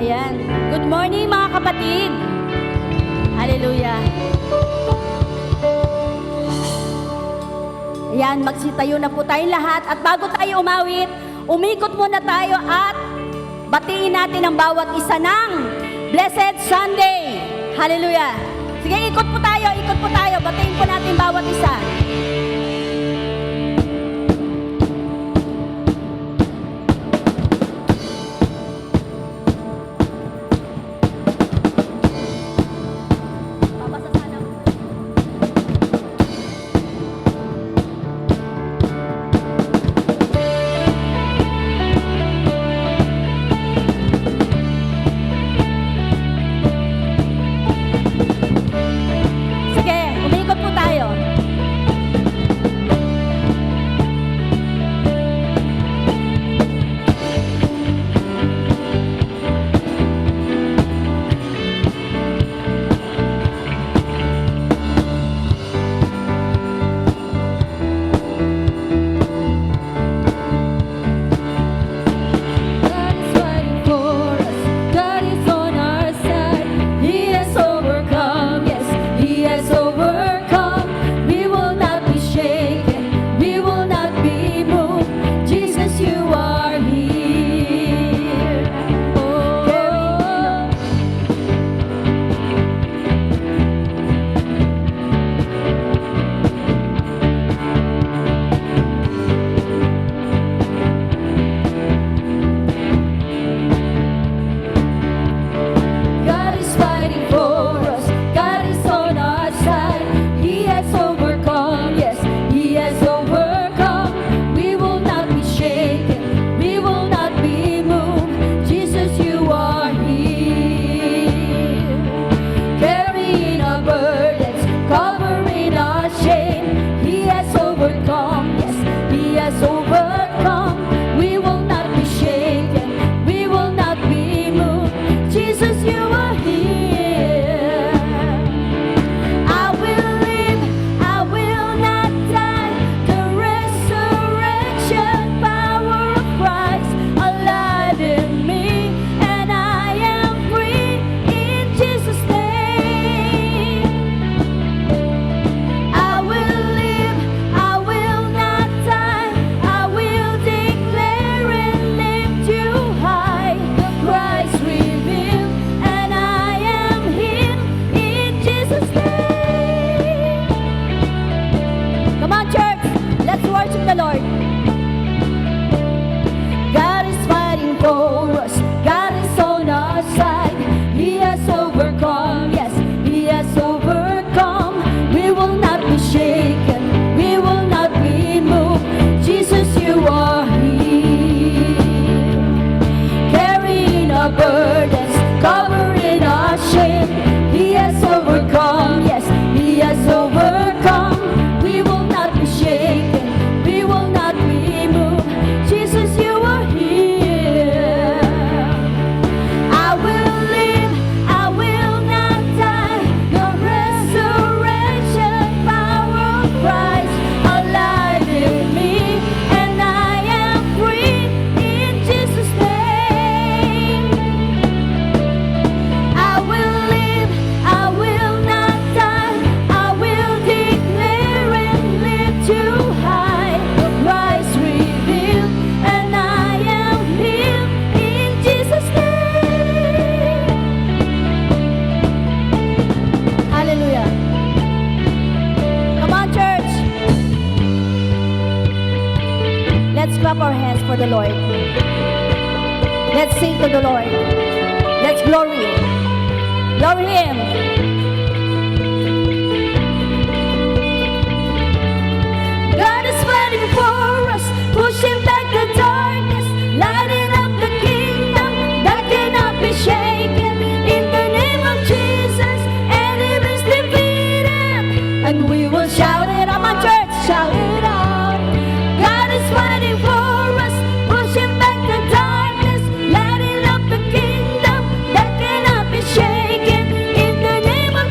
Ayan. Good morning mga kapatid. Hallelujah. Ayan, magsitayo na po tayong lahat. At bago tayo umawit, umikot muna tayo at batiin natin ang bawat isa ng Blessed Sunday. Hallelujah. Sige, ikot po tayo, batiin po natin bawat isa. Clap our hands for the Lord. Let's sing to the Lord. Let's glory Him. God is fighting for us, pushing back the darkness, lighting up the kingdom that cannot be shaken. In the name of Jesus, enemies defeated, and we will shout it out, my church, shout it out. God is fighting for us, pushing back the darkness, lighting up the kingdom that cannot be shaken. In the name of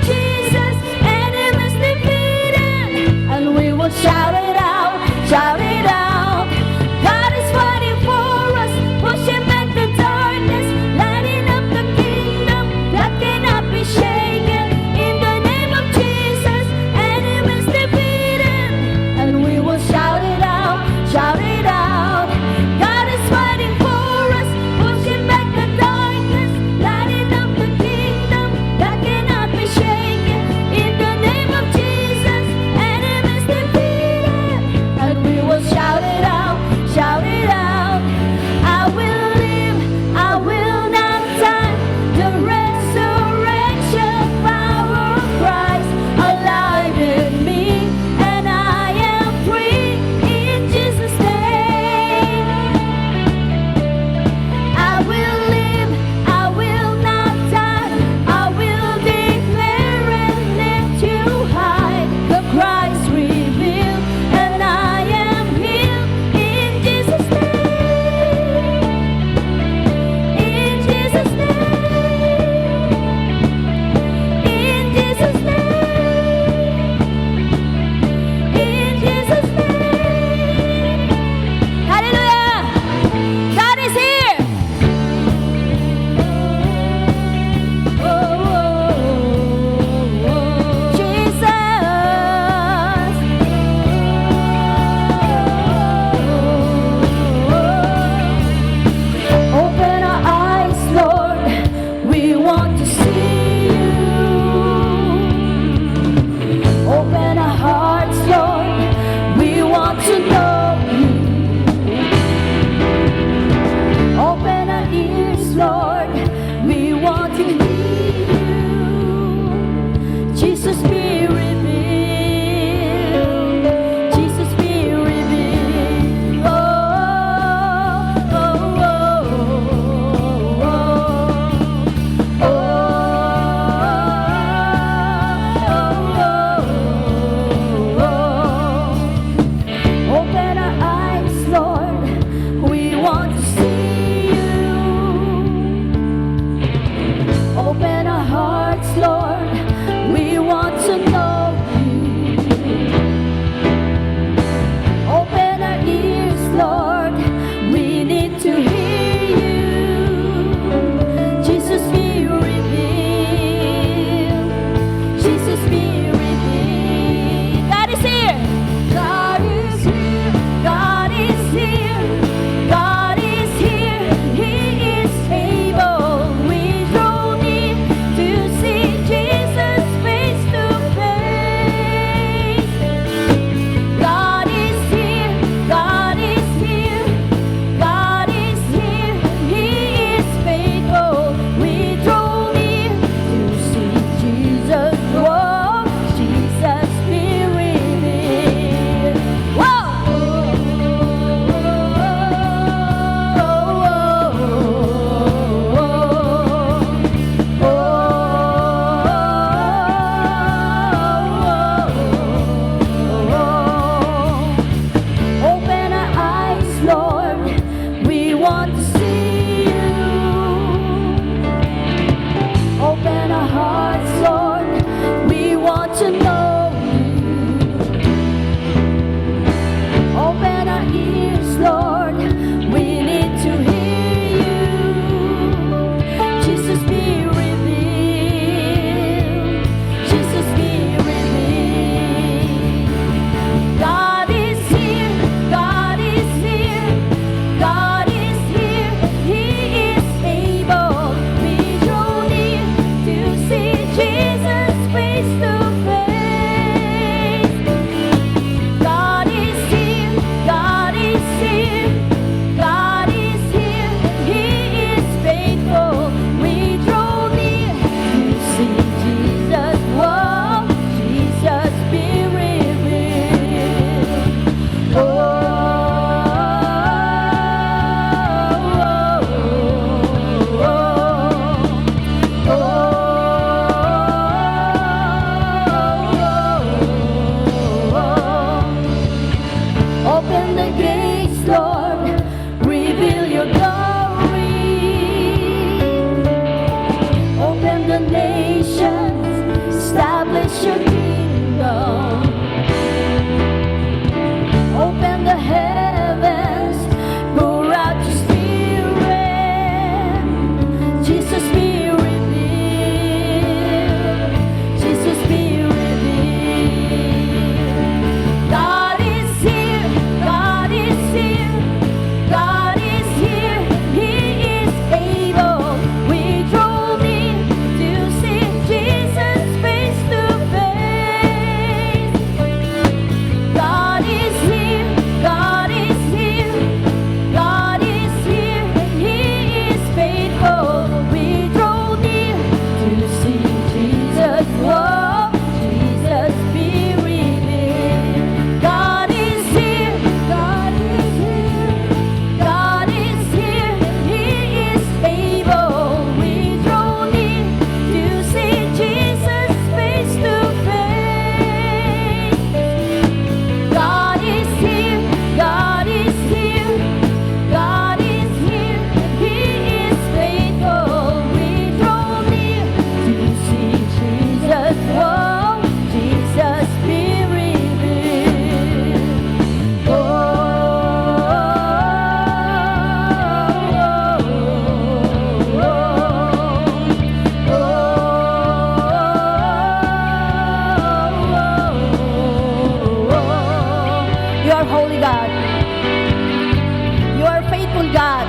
faithful God.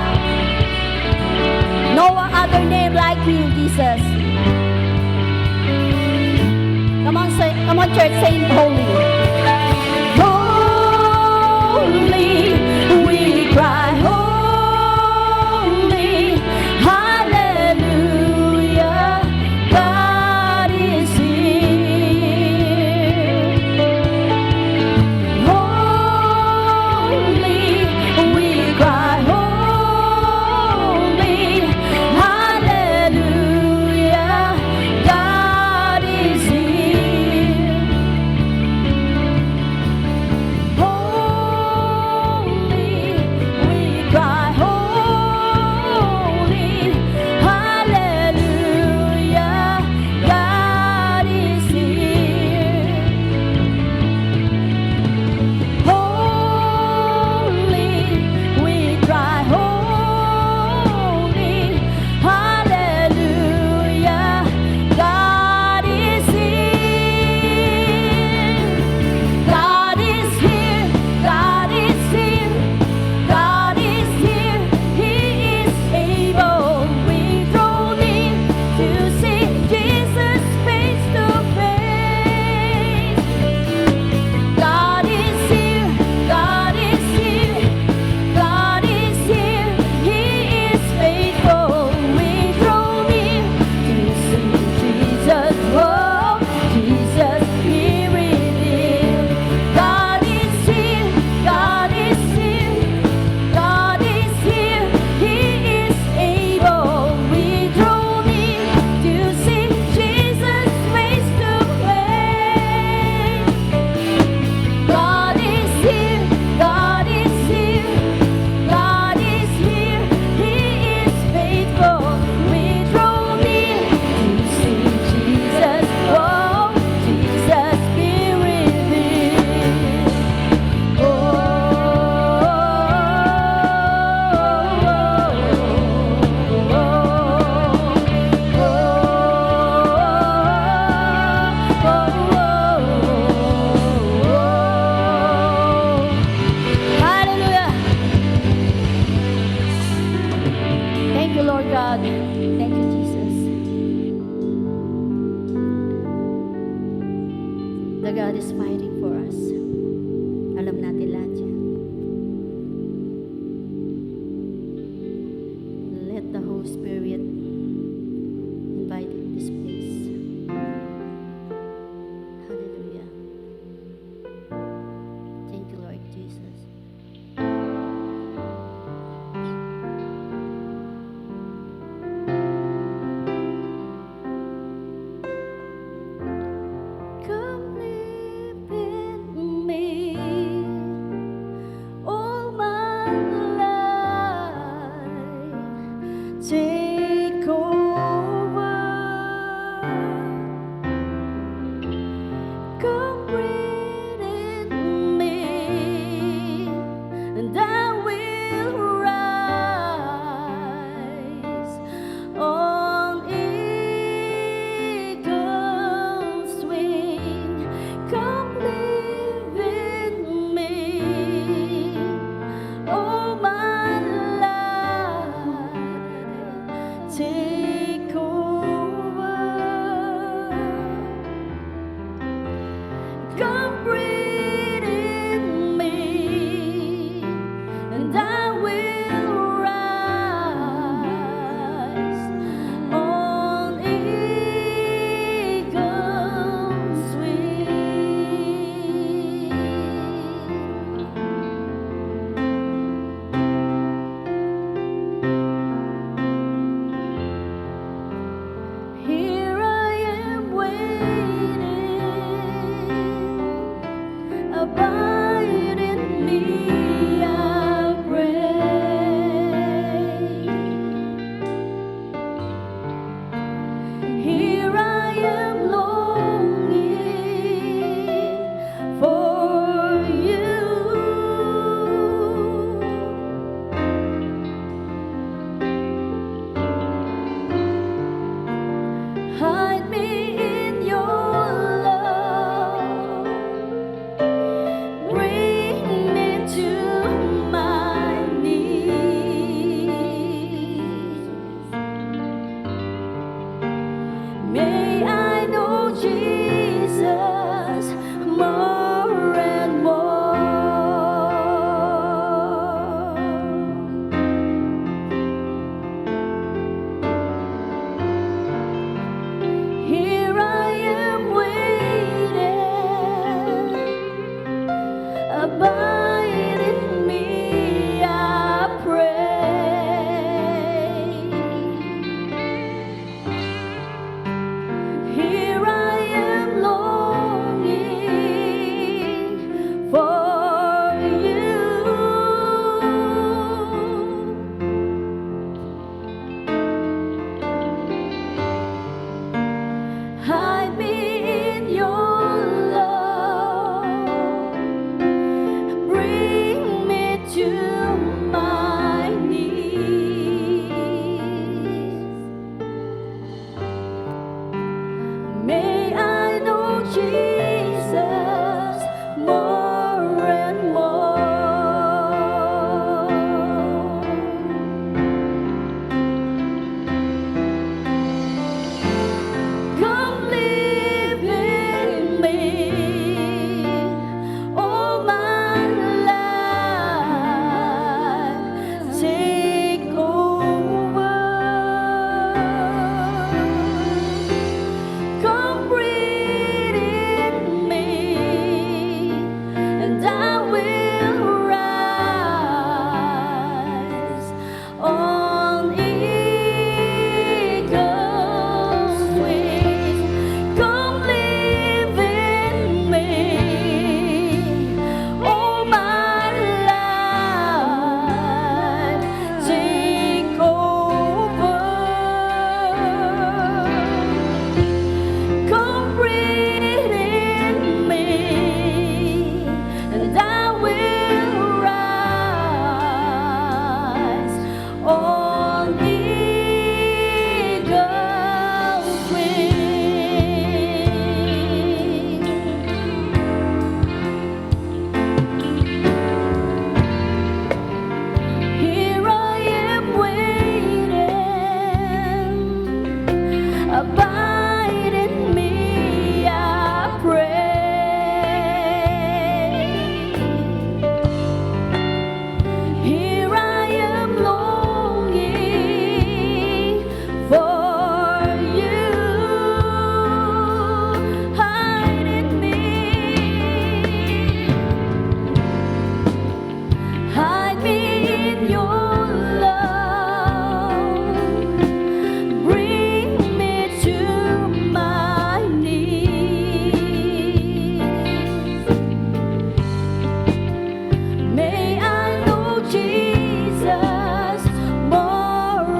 No other name like you, Jesus. Come on, church, say holy. Holy, we cry, holy, hallelujah, God is here. Holy, we cry, holy, hallelujah, God is here. Holy, we cry, holy, hallelujah, God is here. Holy, we cry, holy, hallelujah, God is here. God is here, God is here, God is here, He is able. We draw near to see Jesus face to face. God is here, God is here, God is here, He is faithful. We draw near to see Jesus, oh, Jesus be revealed. God is here, God is here, God is here, He is able. We draw near to see Jesus face to face. God is here, God is here, God is here, He is faithful. We draw near to see Jesus, oh, Jesus be revealed. Oh, hallelujah. Thank you, Lord God. Thank you, Jesus. The God is fighting for us. Alam natin lahat yan. Let the Holy Spirit invite in this place. Hallelujah. Thank you, Lord Jesus. Come live in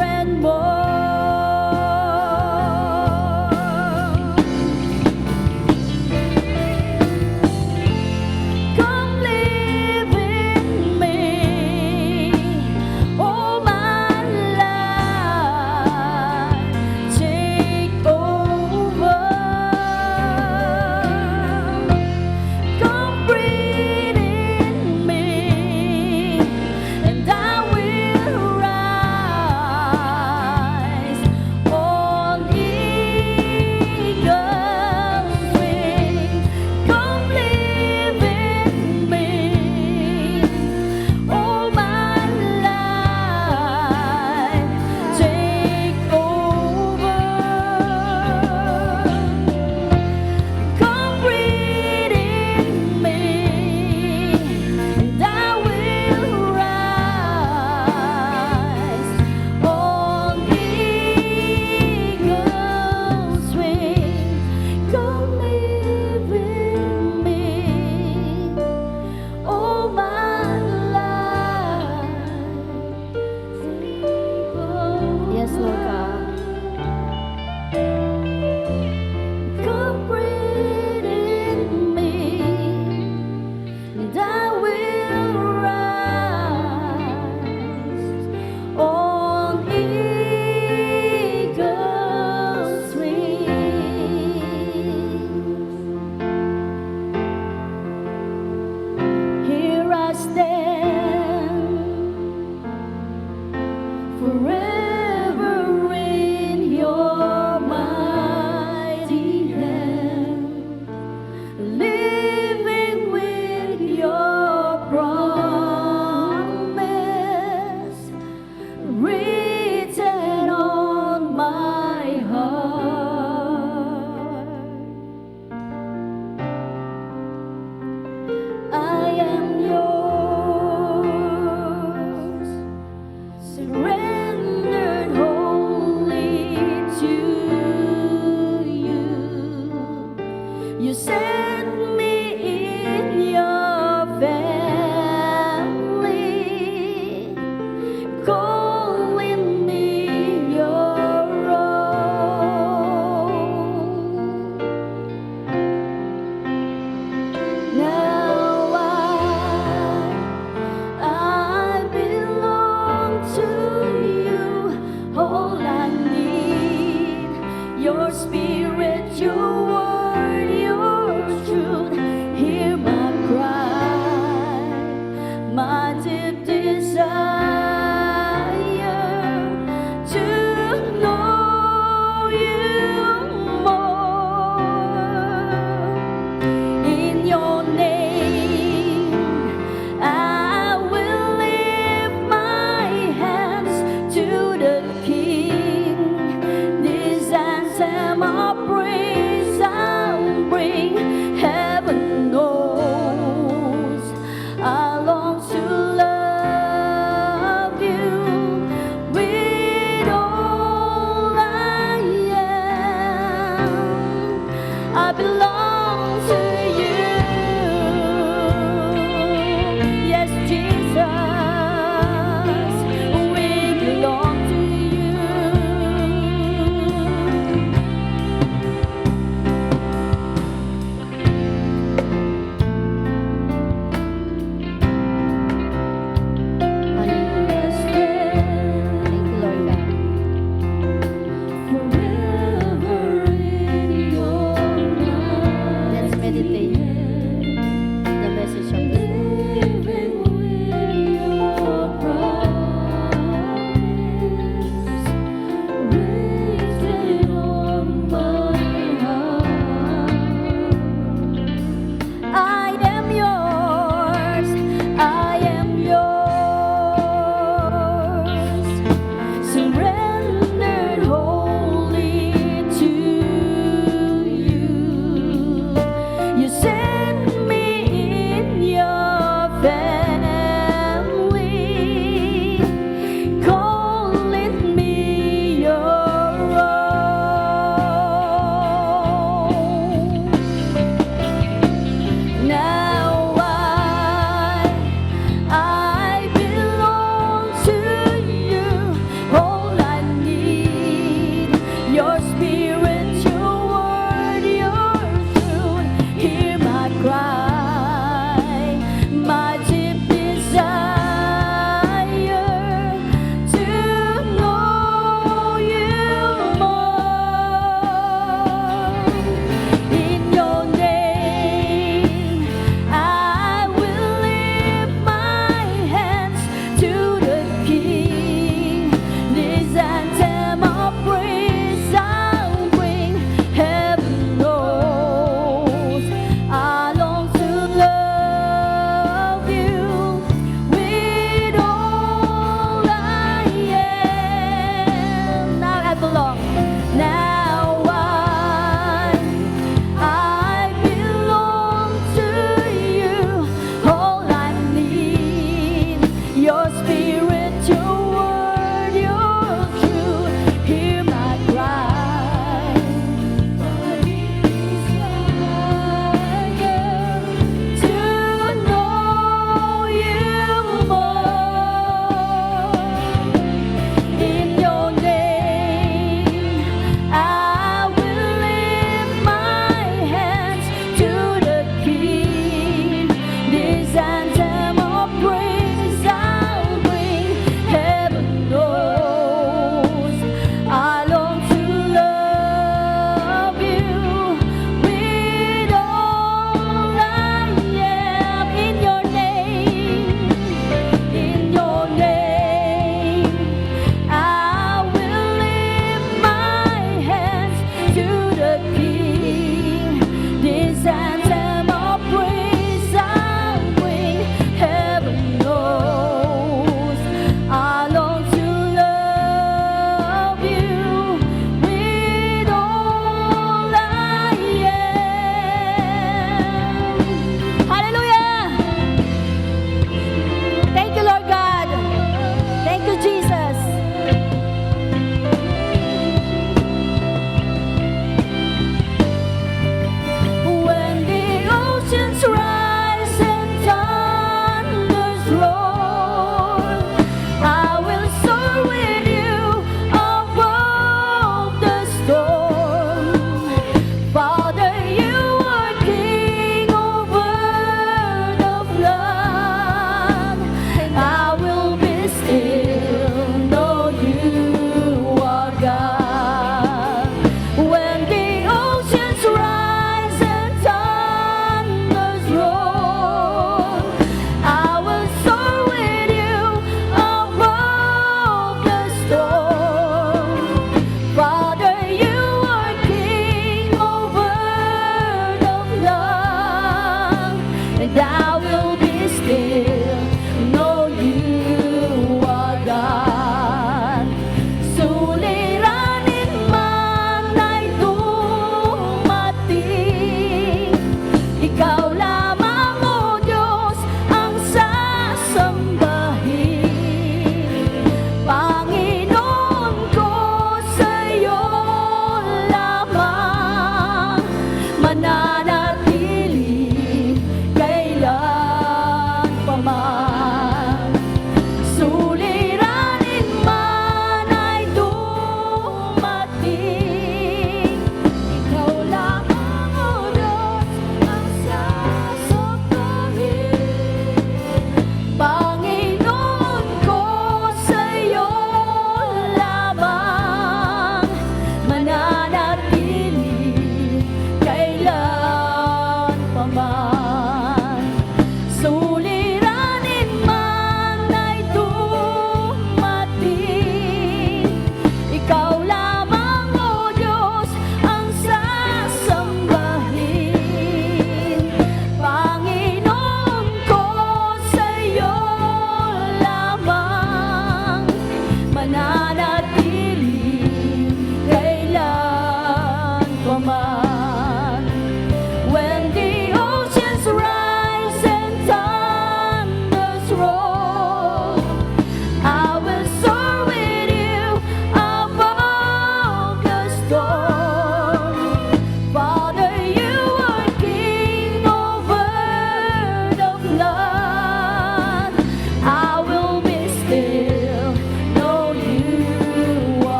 and more. Come live with me all my life. Take over. Come breathe in me, and I will rise on eagle's wings. Come live in me all my life. Take over. Come breathe in me, and I will rise on eagle's wings. Come live with me all my life. Yes, Lord God. Come breathe in me, and I will rise on eagle's wings. Here I stand, forever in your mighty hand, living with your promise written on my heart. I am yours, surrender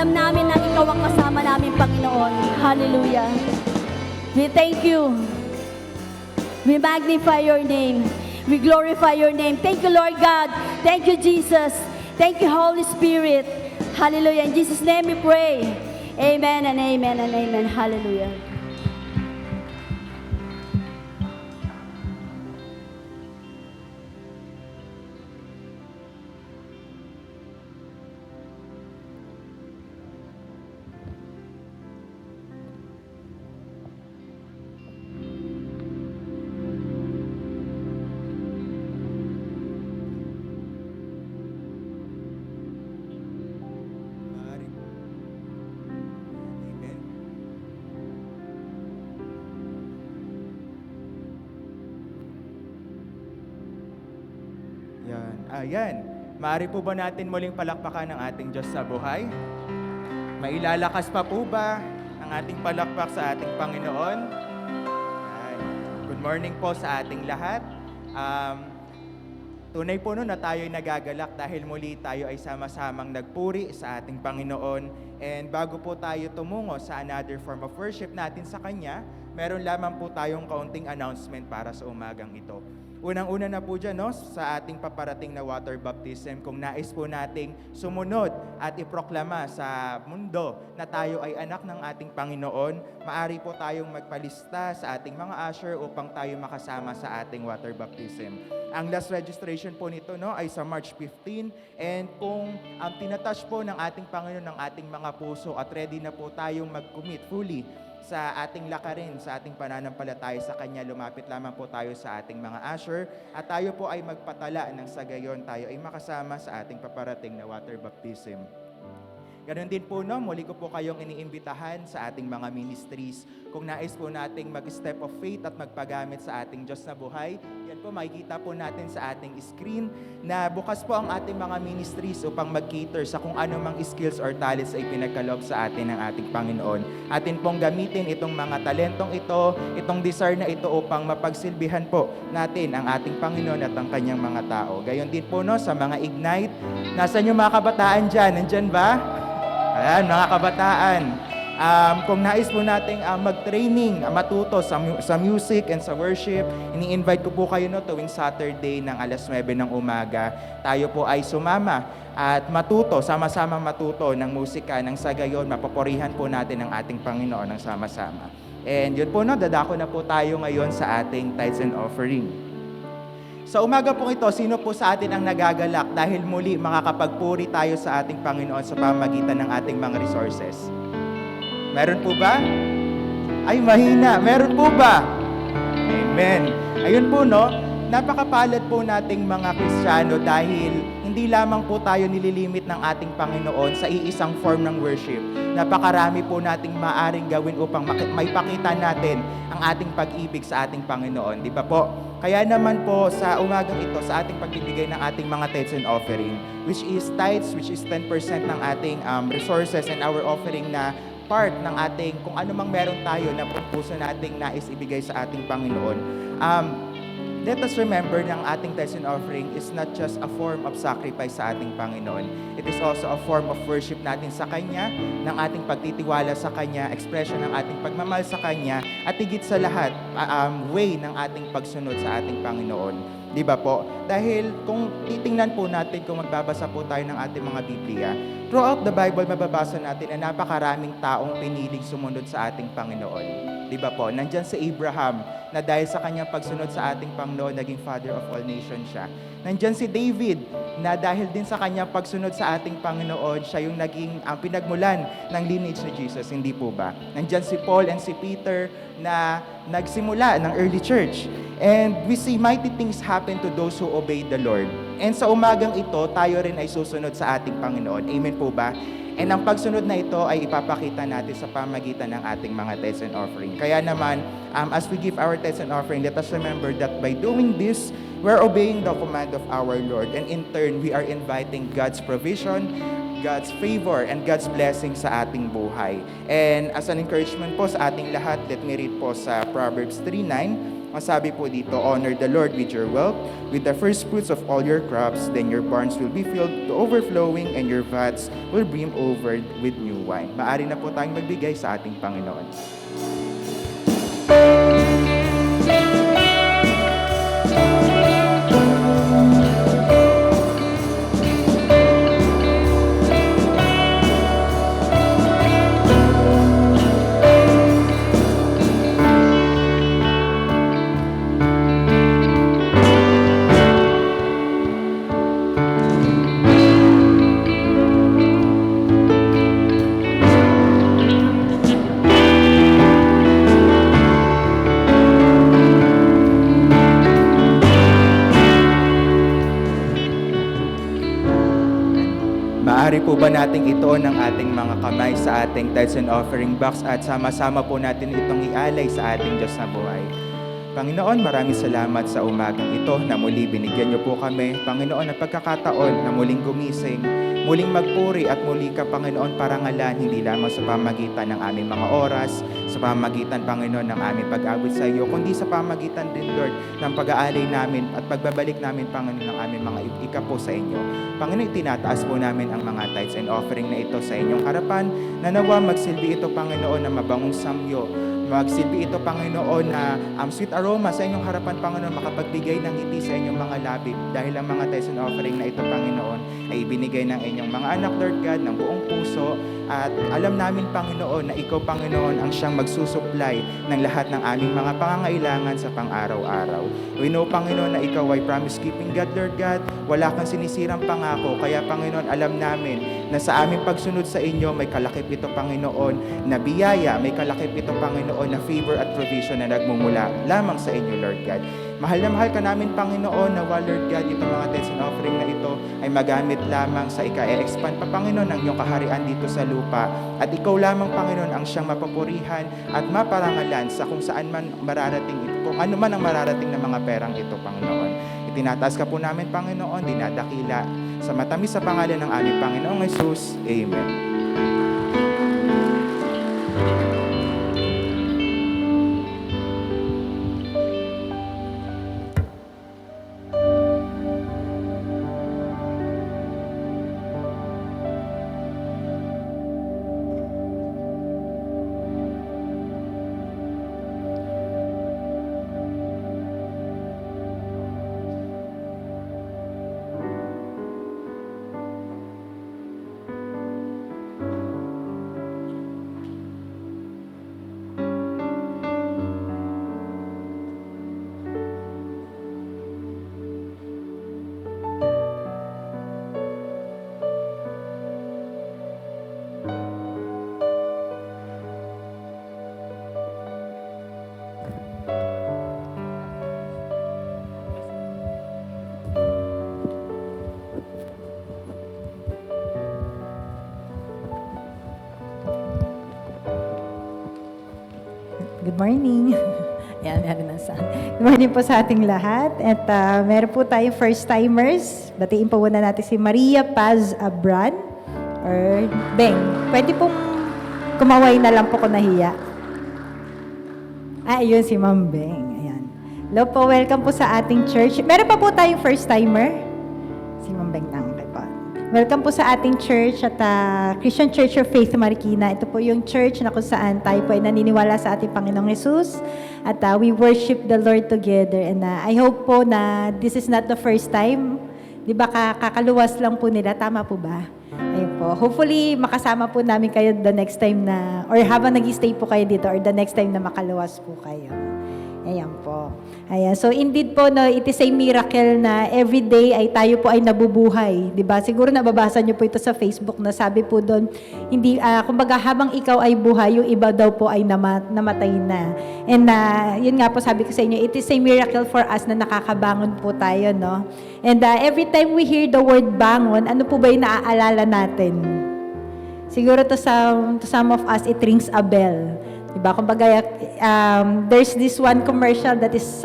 Alam namin na Ikaw ang kasama namin, Panginoon. Hallelujah. We thank you. We magnify your name. We glorify your name. Thank you, Lord God. Thank you, Jesus. Thank you, Holy Spirit. Hallelujah. In Jesus' name we pray. Amen and amen and amen. Hallelujah. Ayan. Maaari po ba natin muling palakpakan ang ating Diyos sa buhay? Mailalakas pa po ba ang ating palakpak sa ating Panginoon? Ayan. Good morning po sa ating lahat. Tunay po na tayo'y nagagalak dahil muli tayo ay sama-samang nagpuri sa ating Panginoon. And bago po tayo tumungo sa another form of worship natin sa Kanya, meron lamang po tayong kaunting announcement para sa umagang ito. Unang-una na po dyan, sa ating paparating na water baptism, kung nais po nating sumunod at iproklama sa mundo na tayo ay anak ng ating Panginoon, maaari po tayong magpalista sa ating mga usher upang tayo makasama sa ating water baptism. Ang last registration po nito ay sa March 15, and kung tinatouch po ng ating Panginoon ng ating mga puso at ready na po tayong mag-commit fully sa ating lakarin, sa ating pananampalataya sa Kanya, lumapit lamang po tayo sa ating mga usher at tayo po ay magpatala ng sa gayon tayo ay makasama sa ating paparating na water baptism. Ganon din po, muli ko po kayong iniimbitahan sa ating mga ministries. Kung nais po nating mag-step of faith at magpagamit sa ating Diyos na buhay, yan po makikita po natin sa ating screen na bukas po ang ating mga ministries upang mag-cater sa kung ano mang skills or talents ay pinagkaloob sa atin ng ating Panginoon. Atin pong gamitin itong mga talentong ito, itong desire na ito upang mapagsilbihan po natin ang ating Panginoon at ang Kanyang mga tao. Gayon din po sa mga Ignite. Nasaan yung mga kabataan dyan? Nandyan ba? Ayan, mga kabataan, kung nais po nating mag-training, matuto sa music and sa worship, ini-invite ko po kayo tuwing Saturday ng alas 9 ng umaga. Tayo po ay sumama at matuto, sama-sama matuto ng musika, ng sa gayon, mapaporihan po natin ang ating Panginoon ng sama-sama. And yun po, dadako na po tayo ngayon sa ating tithes and offering. Sa umaga pong ito, sino po sa atin ang nagagalak dahil muli makakapagpuri tayo sa ating Panginoon sa pamamagitan ng ating mga resources? Meron po ba? Ay, mahina. Meron po ba? Amen. Ayun po, napakapalad po nating mga Kristiyano dahil hindi lamang po tayo nililimit ng ating Panginoon sa iisang form ng worship. Napakarami po nating maaring gawin upang maipakita natin ang ating pag-ibig sa ating Panginoon. Di ba po? Kaya naman po sa umagang ito, sa ating pagbibigay ng ating mga tithes and offering, which is tithes, which is 10% ng ating resources and our offering na part ng ating, kung ano mang meron tayo na puso nating nais ibigay sa ating Panginoon. Let us remember na ang ating tithes and offering is not just a form of sacrifice sa ating Panginoon. It is also a form of worship natin sa Kanya, ng ating pagtitiwala sa Kanya, expression ng ating pagmamahal sa Kanya, at higit sa lahat, way ng ating pagsunod sa ating Panginoon. Di ba po? Dahil kung titingnan po natin, kung magbabasa po tayo ng ating mga Biblia, throughout the Bible, mababasa natin na napakaraming taong piniling sumunod sa ating Panginoon. Di ba po? Nandyan si Abraham na dahil sa kanyang pagsunod sa ating Panginoon, naging father of all nations siya. Nandyan si David na dahil din sa kanyang pagsunod sa ating Panginoon, siya yung naging pinagmulan ng lineage ni Jesus, hindi po ba? Nandyan si Paul and si Peter na nagsimula ng early church. And we see mighty things happen to those who obey the Lord. And sa umagang ito, tayo rin ay susunod sa ating Panginoon. Amen po ba? And ang pagsunod na ito ay ipapakita natin sa pamagitan ng ating mga tithes and offering. Kaya naman, as we give our tithes and offering, let us remember that by doing this, we're obeying the command of our Lord. And in turn, we are inviting God's provision, God's favor, and God's blessing sa ating buhay. And as an encouragement po sa ating lahat, let me read po sa Proverbs 3:9. Ang sabi po dito, honor the Lord with your wealth, with the first fruits of all your crops, then your barns will be filled to overflowing and your vats will brim over with new wine. Maari na po tayong magbigay sa ating Panginoon. Maaari po ba nating ituon ang ating mga kamay sa ating tithes and offering box at sama-sama po natin itong ialay sa ating Diyos na buhay. Panginoon, maraming salamat sa umagang ito na muli binigyan niyo po kami, Panginoon, ng pagkakataon na muling gumising, muling magpuri at muli ka, Panginoon, parangalan, hindi lamang sa pamagitan ng aming mga oras, sa pamagitan, Panginoon, ng aming pag-abot sa iyo, kundi sa pamagitan din, Lord, ng pag-aalay namin at pagbabalik namin, Panginoon, ng aming mga ikapo sa inyo. Panginoon, tinataas po namin ang mga tithes and offering na ito sa inyong harapan, na nawa magsilbi ito, Panginoon, na mabangong samyo, magsilbi ito, Panginoon, na sweet aroma sa inyong harapan, Panginoon, makapagbigay ng ngiti sa inyong mga labi dahil ang mga tithes and offering na ito, Panginoon, ay ibinigay ng inyong mga anak, Lord God, ng buong puso. At alam namin, Panginoon, na ikaw, Panginoon, ang siyang magsusupply ng lahat ng aming mga pangangailangan sa pang-araw-araw. We know, Panginoon, na ikaw ay promise-keeping God, Lord God. Wala kang sinisirang pangako. Kaya, Panginoon, alam namin na sa aming pagsunod sa inyo, may kalakip ito, Panginoon, na biyaya, may kalakip ito, Panginoon, na favor at provision na nagmumula lamang sa inyo, Lord God. Mahal na mahal ka namin, Panginoon, na Lord God, itong mga tithes and offering na ito ay magamit lamang sa ika-expand pa, Panginoon, ang iyong kaharian dito sa lupa. At ikaw lamang, Panginoon, ang siyang mapapurihan at maparangalan sa kung saan man mararating ito, kung ano man ang mararating ng mga perang ito, Panginoon. Itinataas ka po namin, Panginoon, dinadakila sa matamis sa pangalan ng aming Panginoong Jesus. Amen. Good morning. Ayan, meron na saan. Good morning po sa ating lahat. At meron po tayong first-timers. Batiin po muna natin si Maria Paz Abran or Beng. Pwede pong kumaway na lang po kung nahiya. Ayun si Ma'am Beng. Ayan. Hello po, welcome po sa ating church. Meron pa po tayong first-timer. Si Ma'am Beng lang. Welcome po sa ating church at Christian Church of Faith Marikina. Ito po yung church na kung saan tayo po ay naniniwala sa ating Panginoong Jesus at we worship the Lord together. And I hope po na this is not the first time. Di ba kakaluwas lang po nila? Tama po ba? Ayun po. Hopefully makasama po namin kayo the next time na or habang nag-stay po kayo dito or the next time na makaluwas po kayo. Ayan po. Ayan. So indeed po, no, it is a miracle na every day ay tayo po ay nabubuhay. Diba? Siguro nababasa niyo po ito sa Facebook na sabi po doon, hindi, kumbaga habang ikaw ay buhay, yung iba daw po ay namatay na. And yun nga po sabi ko sa inyo, it is a miracle for us na nakakabangon po tayo. No? And every time we hear the word bangon, ano po ba yung naaalala natin? Siguro to some of us, it rings a bell. Diba? Kumbaga, there's this one commercial that is,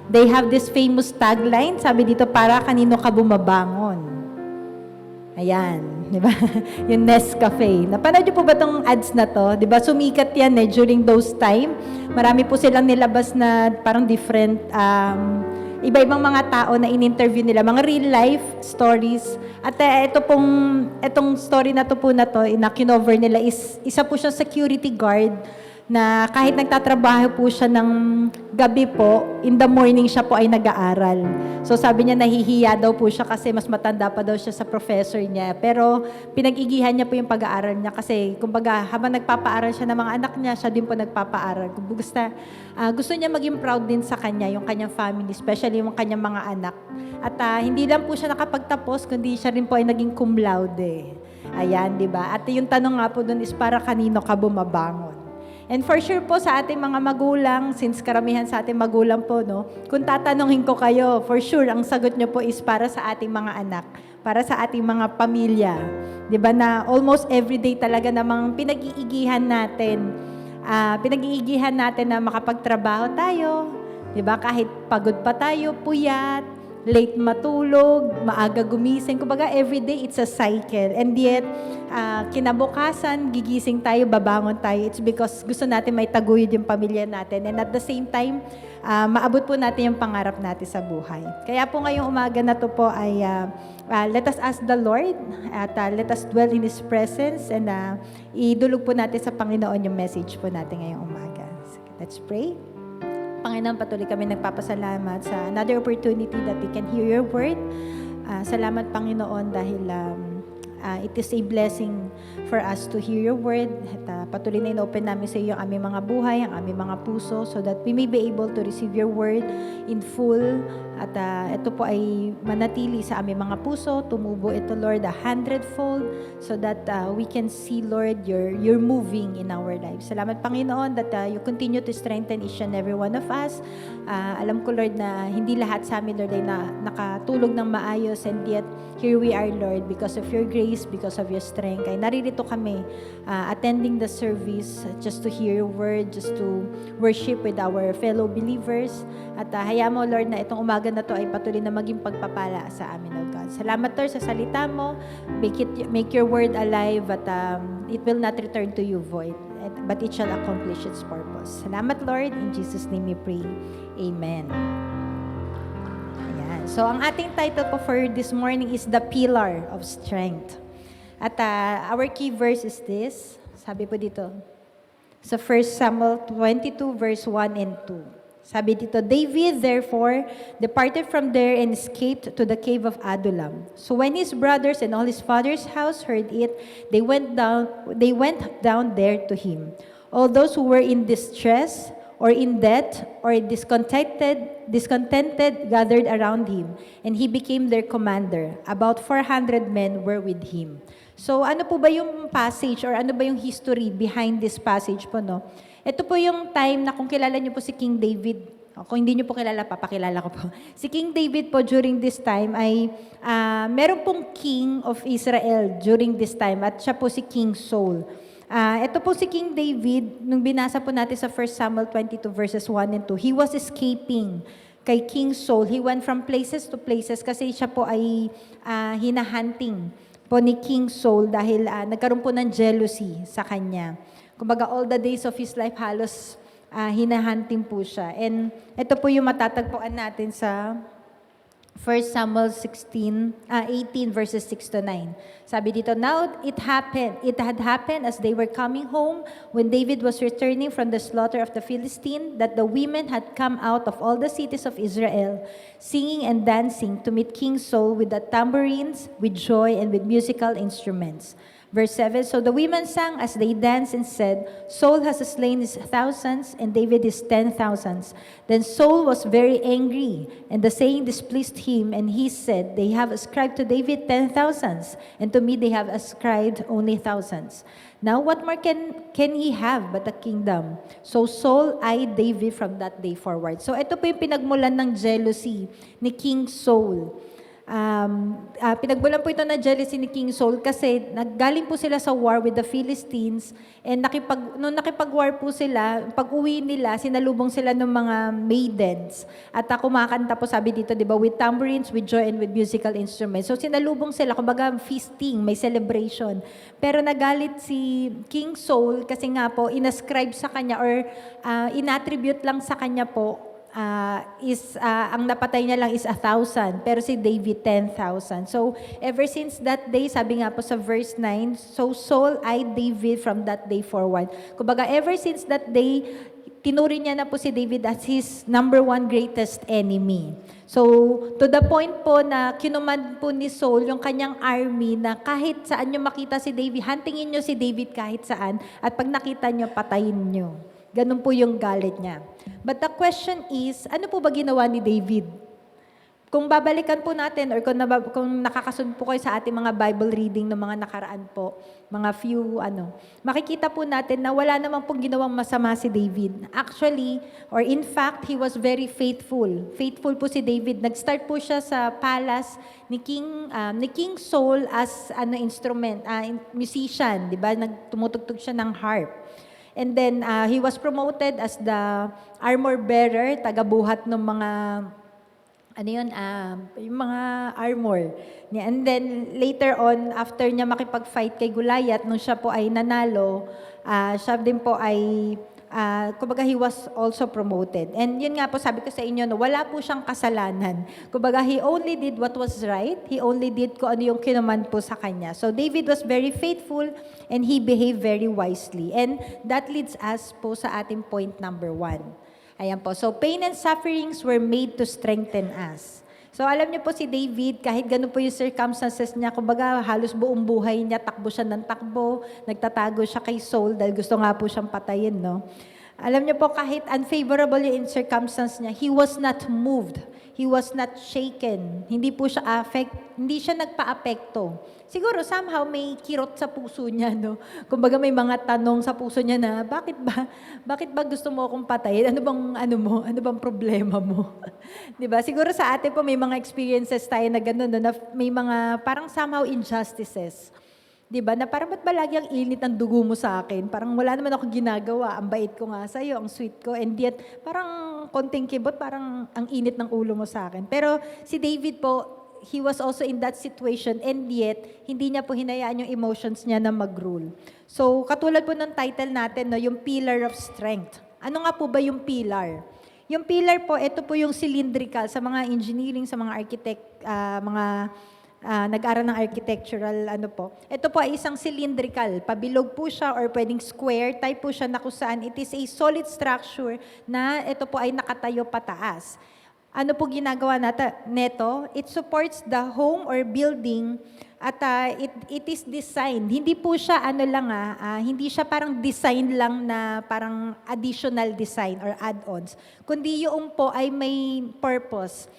they have this famous tagline, sabi dito, para kanino ka bumabangon. Ayan, di ba? Yung Nescafe. Napanood niyo po ba tong ads na to? Di ba, sumikat yan during those time. Marami po silang nilabas na parang different, iba-ibang mga tao na in-interview nila, mga real life stories. At itong story na to, na kinover nila is, isa po siya security guard na kahit nagtatrabaho po siya ng gabi po, in the morning siya po ay nag-aaral. So sabi niya nahihiya daw po siya kasi mas matanda pa daw siya sa professor niya. Pero pinag-igihan niya po yung pag-aaral niya kasi kumbaga habang nagpapaaral siya ng mga anak niya, siya din po nagpapaaral. Gusto niya maging proud din sa kanya, yung kanyang family, especially yung kanyang mga anak. At hindi lang po siya nakapagtapos, kundi siya rin po ay naging cum laude. Ayan, di ba? At yung tanong nga po dun is para kanino ka bumabangon? And for sure po sa ating mga magulang, since karamihan sa ating magulang po, no, kung tatanungin ko kayo, for sure, ang sagot nyo po is para sa ating mga anak, para sa ating mga pamilya. Di ba na almost everyday talaga namang pinag-iigihan natin na makapagtrabaho tayo. Di ba? Kahit pagod pa tayo, puyat, late matulog, maaga gumising. Kumbaga, everyday, it's a cycle. And yet, kinabukasan, gigising tayo, babangon tayo. It's because gusto natin may taguyod yung pamilya natin. And at the same time, maabot po natin yung pangarap natin sa buhay. Kaya po ngayong umaga na to po ay let us ask the Lord at let us dwell in His presence and idulog po natin sa Panginoon yung message po natin ngayong umaga. So, let's pray. Panginoon, patuloy kami nagpapasalamat sa another opportunity that we can hear your word. Salamat, Panginoon, dahil it is a blessing for us to hear your word. At patuloy na in-open namin sa iyo ang aming mga buhay, ang aming mga puso, so that we may be able to receive your word in full. At ito po ay manatili sa aming mga puso, tumubo ito, Lord, 100-fold, so that we can see, Lord, you're moving in our lives. Salamat, Panginoon, that you continue to strengthen each and every one of us. Alam ko, Lord, na hindi lahat sa amin, Lord, ay nakatulog ng maayos, and yet, here we are, Lord, because of your grace, because of your strength. Ay naririto kami, attending the service, just to hear your word, just to worship with our fellow believers. At hayaan mo, Lord, na itong umaga na to ay patuloy na maging pagpapala sa amin, O God. Salamat, Lord, sa salita mo. Make your word alive at it will not return to you void, but it shall accomplish its purpose. Salamat, Lord. In Jesus' name we pray. Amen. Ayan. So, ang ating title po for this morning is The Pillar of Strength. At our key verse is this. Sabi po dito, sa 1 Samuel 22 verse 1 and 2. Sabi dito, David therefore departed from there and escaped to the cave of Adullam. So when his brothers and all his father's house heard it, they went down there to him. All those who were in distress or in debt or discontented gathered around him, and he became their commander. About 400 men were with him. So ano po ba yung passage or ano ba yung history behind this passage po, no? Ito po yung time na kung kilala niyo po si King David, o kung hindi niyo po kilala, papakilala ko po. Si King David po during this time ay meron pong king of Israel during this time at siya po si King Saul. Ito po si King David, nung binasa po natin sa 1 Samuel 22 verses 1 and 2, he was escaping kay King Saul. He went from places to places kasi siya po ay hinahunting po ni King Saul dahil nagkaroon po ng jealousy sa kanya. Kumbaga, all the days of his life, halos hinahunting po siya. And ito po yung matatagpuan natin sa 1 Samuel 18 verses 6 to 9. Sabi dito, Now it had happened as they were coming home, when David was returning from the slaughter of the Philistine, that the women had come out of all the cities of Israel, singing and dancing to meet King Saul with the tambourines, with joy, and with musical instruments. Verse 7, So the women sang as they danced and said, Saul has slain his thousands, and David his 10,000s. Then Saul was very angry, and the saying displeased him, and he said, They have ascribed to David 10,000s, and to me they have ascribed only thousands. Now what more can he have but a kingdom? So Saul eyed David from that day forward. So ito po yung pinagmulan ng jealousy ni King Saul. Pinagbulan po ito na jealousy ni King Saul kasi naggaling po sila sa war with the Philistines and nung nakipag-war po sila, pag-uwi nila, sinalubong sila ng mga maidens. At kumakanta po, sabi dito, di ba, with tambourines, with joy, and with musical instruments. So sinalubong sila, kumbaga feasting, may celebration. Pero nagalit si King Saul kasi nga po, inascribe sa kanya or inattribute lang sa kanya po ang napatay niya lang is 1,000, pero si David 10,000. So, ever since that day, sabi nga po sa verse 9, so Saul eyed David from that day forward. Kumbaga, ever since that day, tinuri niya na po si David as his number one greatest enemy. So, to the point po na kinumand po ni Saul yung kanyang army na kahit saan nyo makita si David, huntingin nyo si David kahit saan, at pag nakita nyo, patayin nyo. Ganun po yung galit niya. But the question is, ano po ba ginawa ni David? Kung babalikan po natin or kung nakakasunod po kayo sa ating mga Bible reading ng mga nakaraan po, mga few makikita po natin na wala namang pong ginawang masama si David. Actually, or in fact, he was very faithful. Faithful po si David. Nag-start po siya sa palace ni King Saul as musician, di ba? Tumutugtog siya ng harp. And then, he was promoted as the armor bearer, tagabuhat ng mga, yung mga armor. And then, later on, after niya makipag-fight kay Goliath, nung siya po ay nanalo, siya din po ay, kumbaga, he was also promoted. And yun nga po, sabi ko sa inyo, no, wala po siyang kasalanan. Kumbaga, he only did what was right. He only did kung ano yung kinuman po sa kanya. So, David was very faithful and he behaved very wisely. And that leads us po sa ating point number 1. Ayan po. So, pain and sufferings were made to strengthen us. So, alam niyo po si David, kahit ganun po yung circumstances niya, kumbaga halos buong buhay niya, takbo siya ng takbo, nagtatago siya kay Saul dahil gusto nga po siyang patayin, no? Alam niyo po, kahit unfavorable yung circumstance niya, he was not moved. He was not shaken. Hindi po siya hindi siya nagpa-apekto. Siguro somehow may kirot sa puso niya, no? Kumbaga may mga tanong sa puso niya na, bakit ba gusto mo akong patayin? Ano bang problema mo? 'Di ba? Siguro sa atin po may mga experiences tayo na gano'n, no? Na may mga parang somehow injustices. 'Di ba? Na parang ba't ba lagi ang init ng dugo mo sa akin? Parang wala naman ako ginagawa. Ang bait ko nga sa'yo, ang sweet ko. And yet, parang konting kibot, parang ang init ng ulo mo sa akin. Pero si David po, he was also in that situation and yet, hindi niya po hinayaan yung emotions niya na mag-rule. So, katulad po ng title natin, no, yung Pillar of Strength. Ano nga po ba yung pillar? Yung pillar po, ito po yung cylindrical sa mga engineering, sa mga architect, nag-aral ng architectural, Ito po ay isang cylindrical. Pabilog po siya or pwedeng square type po siya na kung saan it is a solid structure na ito po ay nakatayo pataas. Ano po ginagawa neto? It supports the home or building at it is designed. Hindi po siya hindi siya parang design lang na parang additional design or add-ons. Kundi yung po ay may purpose.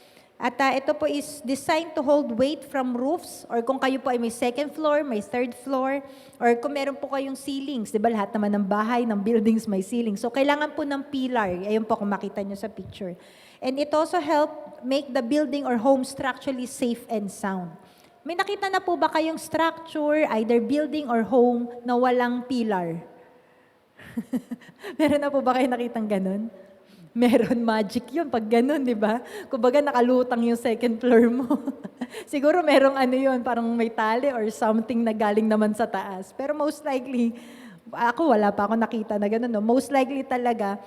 At ito po is designed to hold weight from roofs or kung kayo po ay may second floor, may third floor, or kung meron po kayong ceilings, di ba lahat naman ng bahay, ng buildings may ceiling. So kailangan po ng pillar. Ayun po kung makita nyo sa picture. And it also help make the building or home structurally safe and sound. May nakita na po ba kayong structure, either building or home, na walang pillar? Meron na po ba kayo nakitang ganun? Meron, magic yun pag ganun, di ba? Kumbaga nakalutang yung second floor mo. Siguro merong yun, parang may tali or something na galing naman sa taas. Pero most likely, ako wala pa ako nakita na ganun. No? Most likely talaga,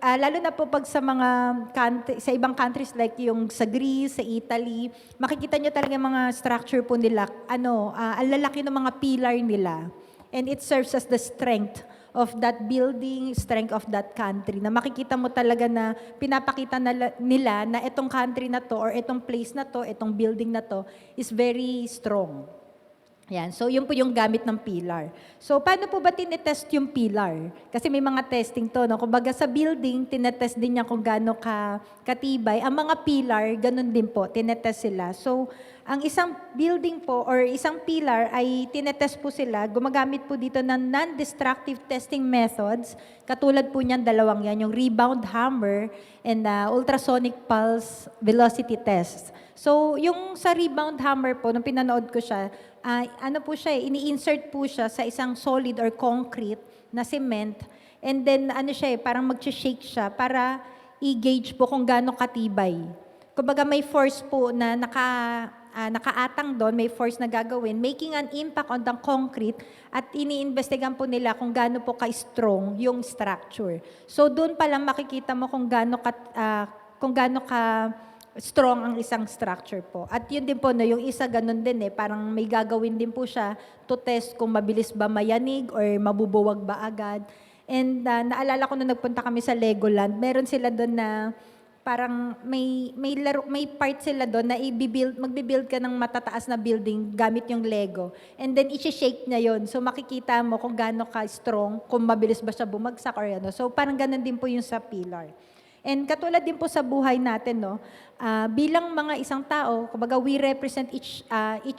lalo na po pag sa mga sa ibang countries like yung sa Greece, sa Italy, makikita nyo talaga yung mga structure po nila, ang lalaki ng mga pillar nila. And it serves as the strength of that building, strength of that country, na makikita mo talaga na pinapakita nila na itong country na to or itong place na to, itong building na to is very strong. Ayan, so yun po yung gamit ng pillar. So paano po ba tinetest yung pillar? Kasi may mga testing to, no? Kumbaga sa building, tinetest din niya kung gaano katibay. Ang mga pillar, ganun din po, tinetest sila. So ang isang building po or isang pillar ay tinetest po sila, gumagamit po dito ng non-destructive testing methods. Katulad po niyan, dalawang yan, yung rebound hammer and ultrasonic pulse velocity test. So yung sa rebound hammer po, nung pinanood ko siya, ano po siya, ini-insert po siya sa isang solid or concrete na cement. And then, ano siya, parang mag-shake siya para i-gauge po kung gaano katibay. Kumbaga may force po na nakaatang doon, may force na gagawin, making an impact on the concrete at iniimbestigan po nila kung gaano po ka-strong yung structure. So doon pa lang makikita mo kung gaano ka strong ang isang structure po. At yun din po, no, yung isa ganun din parang may gagawin din po siya to test kung mabilis ba mayanig or mabubuwag ba agad. And naalala ko nung nagpunta kami sa Legoland, meron sila doon na parang may part sila doon na magbibuild ka ng matataas na building gamit yung Lego. And then i-shake niya yon. So makikita mo kung gaano ka strong, kung mabilis ba siya bumagsak or ano. So parang ganun din po yung sa pillar. And katulad din po sa buhay natin, no, bilang mga isang tao, kumbaga we represent each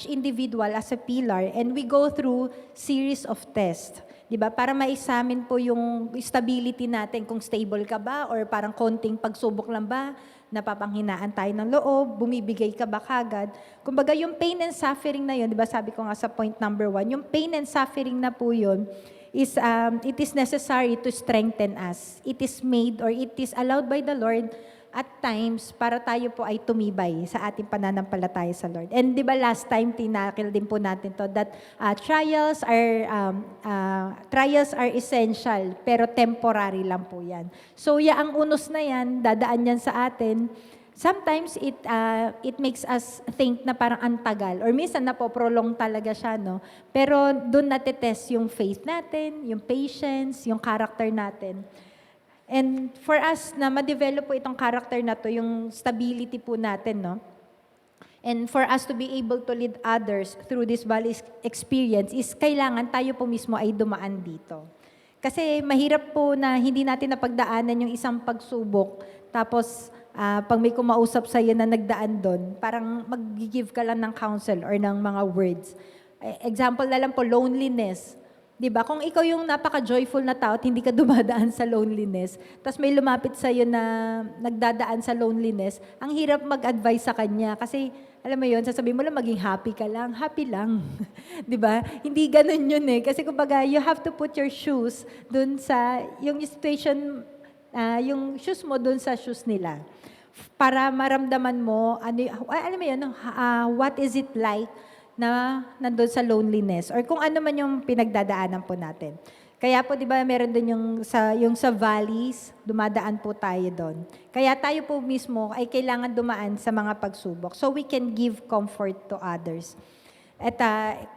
individual as a pillar and we go through series of tests. Diba? Para ma-examine po yung stability natin, kung stable ka ba or parang konting pagsubok lang ba, napapanghinaan tayo ng loob, bumibigay ka ba kagad. Kumbaga yung pain and suffering na yun, diba sabi ko nga sa point number 1, yung pain and suffering na po yun, it is necessary to strengthen us. It is made or it is allowed by the Lord at times para tayo po ay tumibay sa ating pananampalataya sa Lord. And di ba last time tinakil din po natin to that trials are essential pero temporary lang po yan. So ang unos na yan, dadaan yan sa atin. Sometimes it makes us think na parang antagal or minsan napoprolong talaga siya, no? Pero doon natetest yung faith natin, yung patience, yung character natin. And for us na ma-develop po itong character na to, yung stability po natin, no? And for us to be able to lead others through this valley experience is kailangan tayo po mismo ay dumaan dito. Kasi mahirap po na hindi natin napagdaanan yung isang pagsubok, tapos pag may kumausap sa'yo na nagdaan doon, parang mag-give ka lang ng counsel or ng mga words. Example na lang po, loneliness. Diba? Kung ikaw yung napaka-joyful na tao at hindi ka dumadaan sa loneliness, tapos may lumapit sa'yo na nagdadaan sa loneliness, ang hirap mag-advise sa kanya. Kasi, alam mo yun, sasabihin mo lang, maging happy ka lang. Happy lang. Diba? Hindi ganun yun Kasi kumbaga, you have to put your shoes dun sa, yung situation, yung shoes mo dun sa shoes nila. Para maramdaman mo, alam mo yun, what is it like na nandun sa loneliness or kung ano man yung pinagdadaanan po natin. Kaya po, di ba, meron din yung sa valleys, dumadaan po tayo doon. Kaya tayo po mismo ay kailangan dumaan sa mga pagsubok so we can give comfort to others. At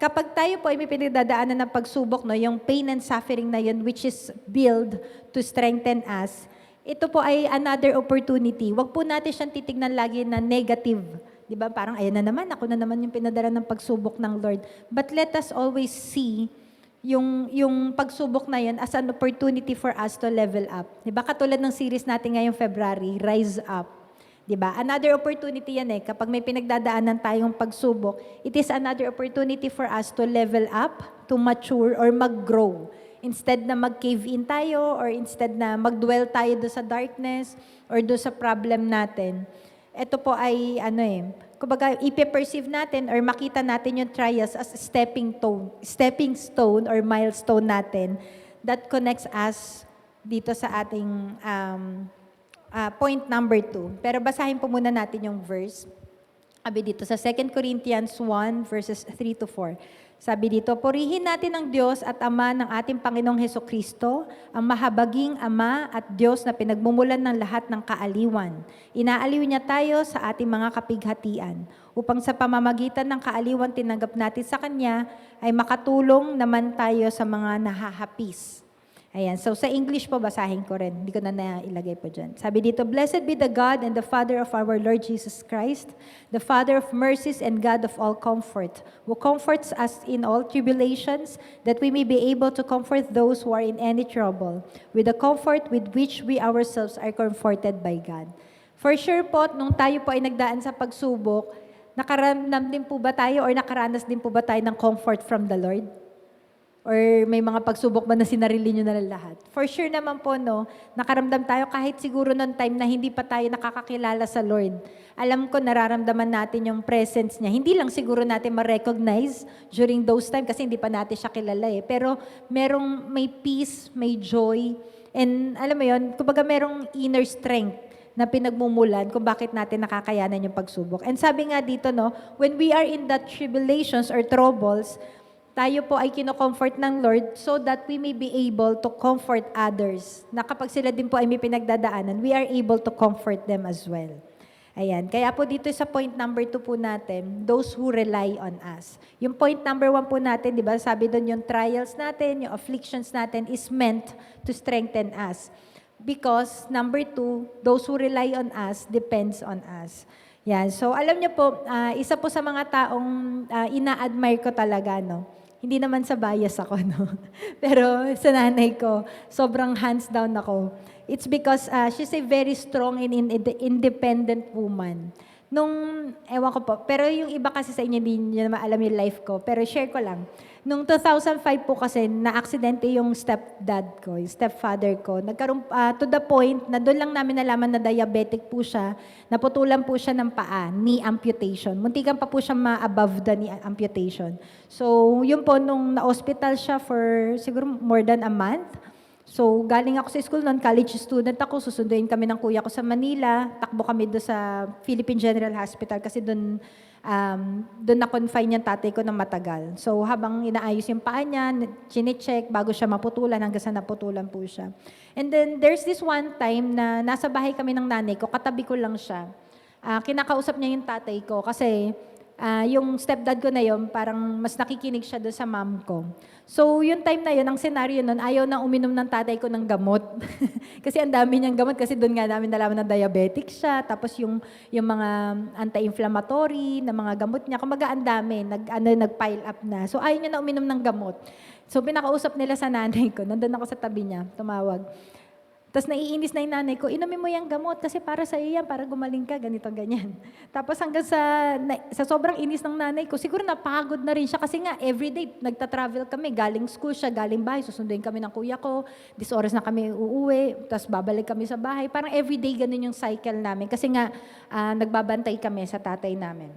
kapag tayo po ay may pinagdadaanan ng pagsubok, no, yung pain and suffering na yun, which is build to strengthen us, ito po ay another opportunity. Huwag po natin siyang titignan lagi na negative. Di ba? Parang, ayan na naman, ako na naman yung pinadala ng pagsubok ng Lord. But let us always see yung pagsubok na yun as an opportunity for us to level up. Di ba? Katulad ng series natin ngayong February, Rise Up. Di ba? Another opportunity yan Kapag may pinagdadaanan tayong pagsubok, it is another opportunity for us to level up, to mature, or mag-grow. Instead na mag-cave in tayo, or instead na mag-dwell tayo do sa darkness, or do sa problem natin, ito po ay kumbaga ipe-perceive natin or makita natin yung trials as stepping stone or milestone natin that connects us dito sa ating point number 2. Pero basahin po muna natin yung verse. Sabi dito sa 2 Corinthians 1 verses 3 to 4. Sabi dito, purihin natin ang Diyos at Ama ng ating Panginoong Hesukristo, ang mahabaging Ama at Diyos na pinagmumulan ng lahat ng kaaliwan. Inaaliw niya tayo sa ating mga kapighatian, upang sa pamamagitan ng kaaliwan tinanggap natin sa Kanya, ay makatulong naman tayo sa mga nahahapis. Ayan, so sa English po, basahin ko rin. Hindi ko na nailagay po dyan. Sabi dito, Blessed be the God and the Father of our Lord Jesus Christ, the Father of mercies and God of all comfort, who comforts us in all tribulations, that we may be able to comfort those who are in any trouble, with the comfort with which we ourselves are comforted by God. For sure po, nung tayo po ay nagdaan sa pagsubok, nakaramdam din po ba tayo or nakaranas din po ba tayo ng comfort from the Lord? Or may mga pagsubok ba na sinarili nyo na lahat? For sure naman po, no, nakaramdam tayo kahit siguro noong time na hindi pa tayo nakakakilala sa Lord. Alam ko, nararamdaman natin yung presence niya. Hindi lang siguro natin ma-recognize during those time kasi hindi pa natin siya kilala eh. Pero may peace, may joy, and alam mo yun, kumbaga merong inner strength na pinagmumulan kung bakit natin nakakayanan yung pagsubok. And sabi nga dito, no, when we are in that tribulations or troubles, tayo po ay kinocomfort ng Lord so that we may be able to comfort others. Na kapag sila din po ay may pinagdadaanan, we are able to comfort them as well. Ayan. Kaya po dito sa point number 2 po natin, those who rely on us. Yung point number 1 po natin, di ba, sabi doon yung trials natin, yung afflictions natin is meant to strengthen us. Because number 2, those who rely on us depends on us. Yan. So alam niyo po, isa po sa mga taong ina-admire ko talaga, no? Hindi naman sa bias ako, no? Pero sa nanay ko, sobrang hands down ako. It's because she's a very strong and independent woman. Ewan ko po, pero yung iba kasi sa inyo, hindi nyo na maalam yung life ko. Pero share ko lang. Nung 2005 po kasi, na-aksidente yung stepdad ko, yung stepfather ko. Nagkaroon, to the point na doon lang namin nalaman na diabetic po siya, naputulan po siya ng paa, knee amputation. Muntikan pa po siya ma-above the knee amputation. So, yun po, nung na-hospital siya for siguro more than a month, so, galing ako sa school noon, college student ako, susunduin kami ng kuya ko sa Manila, takbo kami doon sa Philippine General Hospital kasi doon na-confine yung tatay ko ng matagal. So, habang inaayos yung paa niya, chine-check bago siya maputulan hanggang sa naputulan po siya. And then, there's this one time na nasa bahay kami ng nanay ko, katabi ko lang siya. Kinakausap niya yung tatay ko kasi yung stepdad ko na yun, parang mas nakikinig siya doon sa mom ko. So, yung time na yun, ang senaryo nun, ayaw na uminom ng tatay ko ng gamot. Kasi ang dami niyang gamot, kasi doon nga namin nalaman na diabetic siya, tapos yung mga anti-inflammatory na mga gamot niya, kumaga ang dami, nag-pile up na. So, ayaw niya na uminom ng gamot. So, pinakausap nila sa nanay ko, nandun ako sa tabi niya, tumawag. Tapos naiinis na yung nanay ko, inumin mo yung gamot kasi para sa iyo yan, para gumaling ka, ganito, ganyan. Tapos hanggang sa sobrang inis ng nanay ko, siguro napagod na rin siya kasi nga everyday nagta-travel kami, galing school siya, galing bahay, susunduin kami ng kuya ko, this oras na kami uuwi, tapos babalik kami sa bahay. Parang everyday ganun yung cycle namin kasi nga nagbabantay kami sa tatay namin.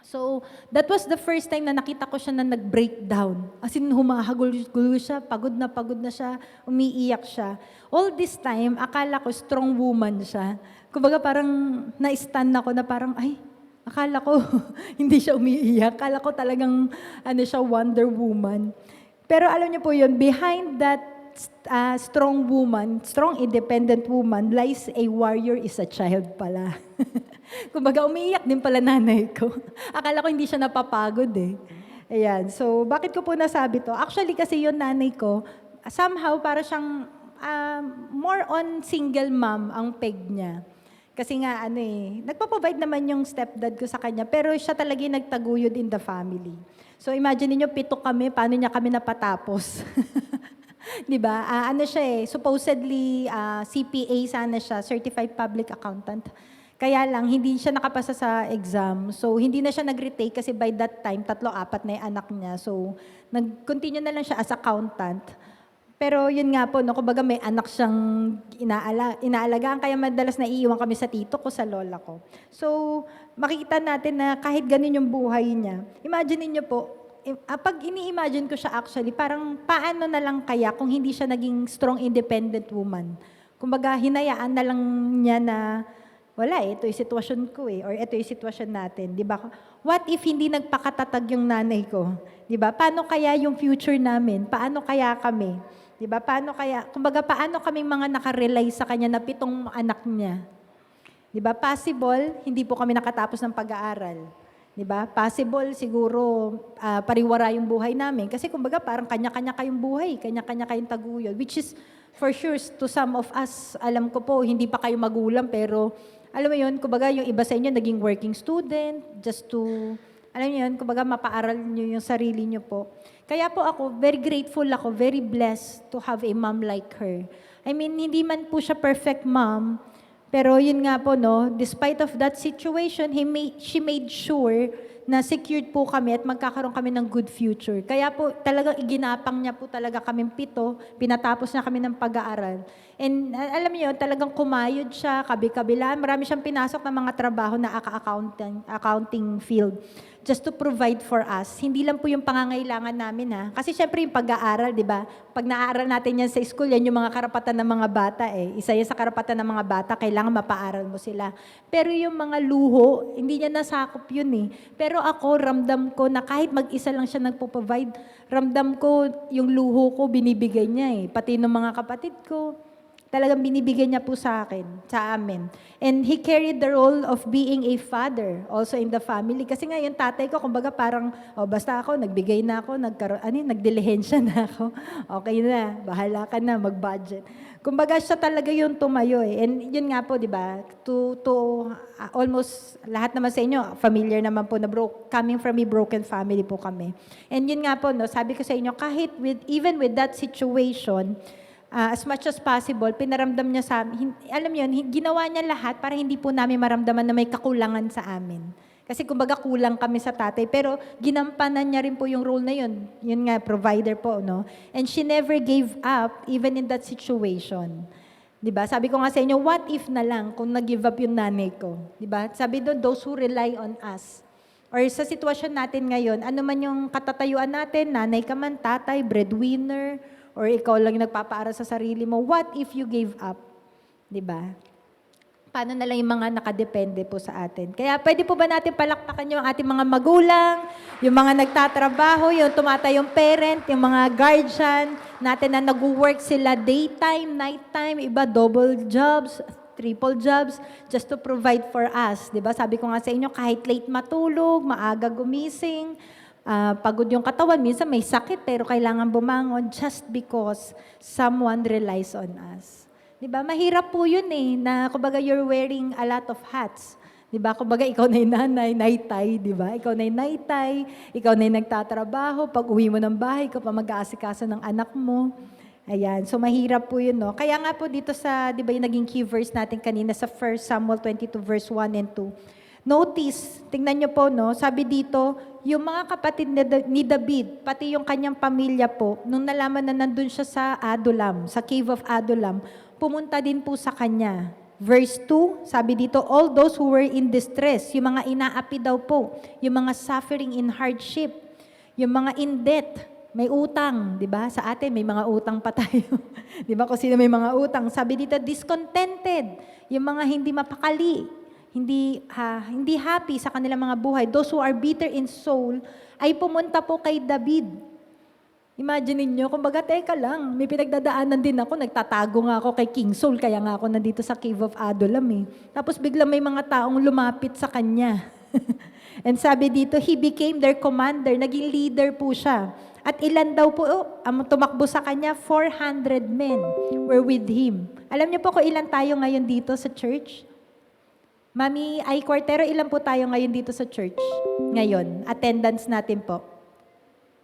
So, that was the first time na nakita ko siya na nag-breakdown. As in, humahagul-gulo siya, pagod na siya, umiiyak siya. All this time, akala ko strong woman siya. Kumbaga parang na-stun ako na parang, ay, akala ko hindi siya umiiyak. Akala ko talagang siya, Wonder Woman. Pero alam niyo po yun, behind that strong woman, strong independent woman, lies a warrior is a child pala. Kumbaga, umiiyak din pala nanay ko. Akala ko hindi siya napapagod eh. Ayan. So, bakit ko po nasabi to? Actually, kasi yung nanay ko, somehow, para siyang more on single mom ang peg niya. Kasi nga, nagpaprovide naman yung stepdad ko sa kanya, pero siya talaga yung nagtaguyod in the family. So, imagine niyo 7 kami, paano niya kami napatapos? Diba? Supposedly, CPA sana siya, Certified Public Accountant. Kaya lang, hindi siya nakapasa sa exam. So, hindi na siya nag-retake kasi by that time, 3-4 na yung anak niya. So, nag-continue na lang siya as accountant. Pero yun nga po, kumbaga may anak siyang inaalagaan. Kaya madalas naiiwan kami sa tito ko, sa lola ko. So, makikita natin na kahit ganun yung buhay niya. Imagine niyo po, pag ini-imagine ko siya actually, parang paano na lang kaya kung hindi siya naging strong independent woman. Kumbaga, hinayaan na lang niya na, wala ito yung sitwasyon ko or ito yung sitwasyon natin, di ba? What if hindi nagpakatatag yung nanay ko? Di ba? Paano kaya yung future namin? Paano kaya kami? Di ba? Paano kaming mga nakarely sa kanya na 7 anak niya? Di ba? Possible, hindi po kami nakatapos ng pag-aaral. 'Di ba? Possible siguro pariwara yung buhay namin kasi kumbaga parang kanya-kanya kayong buhay, kanya-kanya kayong taguyod, which is for sure to some of us, alam ko po hindi pa kayo magulang pero alam mo yun, kumbaga yung iba sa inyo naging working student just to alam niyo yun, kumbaga mapaaral niyo yung sarili niyo po. Kaya po ako, very grateful ako, very blessed to have a mom like her. I mean, hindi man po siya perfect mom, pero yun nga po, no, despite of that situation, she made sure na secured po kami at magkakaroon kami ng good future. Kaya po talagang iginapang niya po talaga kaming 7, pinatapos niya kami ng pag-aaral. And alam niyo, talagang kumayod siya, kabi-kabilaan. Marami siyang pinasok ng mga trabaho na accounting field just to provide for us. Hindi lang po yung pangangailangan namin ha. Kasi syempre yung pag-aaral, di ba? Pag naaaral natin yan sa school, yan yung mga karapatan ng mga bata eh. Isa yan sa karapatan ng mga bata, kailangan mapaaral mo sila. Pero yung mga luho, hindi niya nasakop yun eh. Pero ako, ramdam ko na kahit mag-isa lang siya nagpo-provide, ramdam ko yung luho ko, binibigay niya eh. Pati ng mga kapatid ko, talagang binibigay niya po sa akin, sa amin. And he carried the role of being a father also in the family. Kasi nga yung tatay ko, kumbaga parang, basta ako, nagbigay na ako, nagdilihensya na ako. Okay na, bahala ka na, mag-budget. Kumbaga siya talaga yung tumayo eh. And yun nga po, di ba, almost lahat naman sa inyo, familiar naman po na coming from a broken family po kami. And yun nga po, no, sabi ko sa inyo, even with that situation, as much as possible, pinaramdam niya sa amin, alam niyo, ginawa niya lahat para hindi po namin maramdaman na may kakulangan sa amin. Kasi kumbaga kulang kami sa tatay, pero ginampanan niya rin po yung role na yun. Yun nga, provider po, no? And she never gave up even in that situation. Diba? Sabi ko nga sa inyo, what if na lang kung nag-give up yung nanay ko? Diba? Sabi doon, those who rely on us. Or sa sitwasyon natin ngayon, ano man yung katatayuan natin, nanay ka man, tatay, breadwinner, or ikaw lang yung nagpapaaral sa sarili mo, what if you gave up? Diba? Paano na lang yung mga nakadepende po sa atin? Kaya pwede po ba natin palakpakan yung ating mga magulang, yung mga nagtatrabaho, yung tumatayong parent, yung mga guardian natin na nag-work sila daytime, nighttime, iba double jobs, triple jobs, just to provide for us. Diba? Sabi ko nga sa inyo, kahit late matulog, maaga gumising, pagod yung katawan, minsan may sakit pero kailangan bumangon just because someone relies on us. Diba? Mahirap po yun eh, na kumbaga you're wearing a lot of hats. Diba? Kumbaga ikaw na yung nanay, naitay, diba? Ikaw na yung naitay, ikaw na yung nagtatrabaho, pag uwi mo ng bahay, ikaw pa mag-aasikaso ng anak mo. Ayan, so mahirap po yun, no? Kaya nga po dito sa, di ba yung naging key verse natin kanina sa 1 Samuel 22 verse 1 and 2, notice, tingnan nyo po, no? Sabi dito, yung mga kapatid ni David, pati yung kanyang pamilya po, nung nalaman na nandun siya sa Adullam, sa cave of Adullam, pumunta din po sa kanya. Verse 2, sabi dito, all those who were in distress, yung mga inaapi daw po, yung mga suffering in hardship, yung mga in debt, may utang, di ba? Sa atin, may mga utang pa tayo. Di ba? Kung sino may mga utang. Sabi dito, discontented, yung mga hindi mapakali, hindi happy sa kanilang mga buhay. Those who are bitter in soul ay pumunta po kay David. Imagine niyo, kumbaga, teka lang, may pinagdadaanan din ako, nagtatago nga ako kay King Saul, kaya nga ako nandito sa Cave of Adullam eh. Tapos biglang may mga taong lumapit sa kanya. And sabi dito, he became their commander, naging leader po siya. At ilan daw po, ang tumakbo sa kanya, 400 men were with him. Alam niyo po kung ilan tayo ngayon dito sa church? Mami Ay Cortero, ilan po tayo ngayon dito sa church? Ngayon, attendance natin po.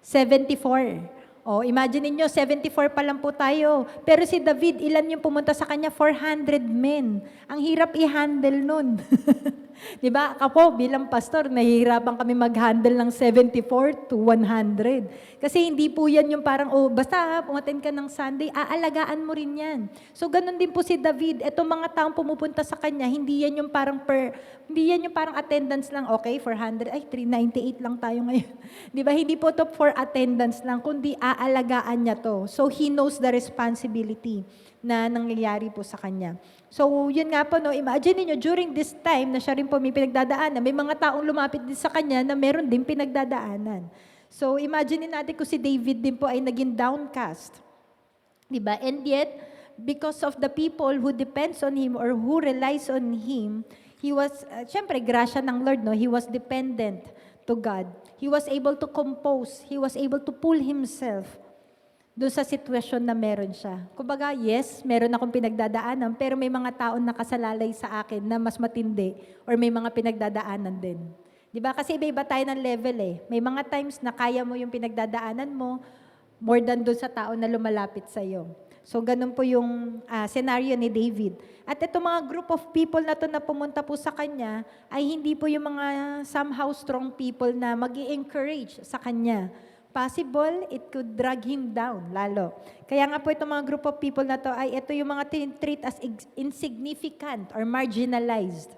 74. Imagine niyo 74 pa lang po tayo. Pero si David, ilan yung pumunta sa kanya? 400 men. Ang hirap i-handle nun. Diba? Ako, bilang pastor, nahihirapan kami mag-handle ng 74 to 100. Kasi hindi po yan yung parang, basta pumaten ka ng Sunday, aalagaan mo rin yan. So, ganun din po si David. Etong mga taong pumupunta sa kanya, hindi yan yung parang attendance lang. Okay, 400, 398 lang tayo ngayon. Diba? Hindi po to for attendance lang, kundi aalagaan niya to. So, he knows the responsibility na nangyayari po sa kanya. So, yun nga po, no, imagine niyo during this time na siya rin po may pinagdadaanan, may mga taong lumapit din sa kanya na meron din pinagdadaanan. So, imagine natin kung si David din po ay naging downcast. Diba? And yet, because of the people who depends on him or who relies on him, he was, syempre, grasya ng Lord, no? He was dependent to God. He was able to compose, he was able to pull himself doon sa sitwasyon na meron siya. Kumbaga, yes, meron akong pinagdadaanan, pero may mga taong nakasalalay sa akin na mas matindi or may mga pinagdadaanan din. Di ba? Kasi iba-iba tayo ng level eh. May mga times na kaya mo yung pinagdadaanan mo more than doon sa tao na lumalapit sa iyo. So, ganun po yung scenario ni David. At itong mga group of people na to na pumunta po sa kanya, ay hindi po yung mga somehow strong people na mag-i-encourage sa kanya. Possible, it could drag him down lalo. Kaya nga po itong mga group of people na to, ay ito yung mga treat as insignificant or marginalized.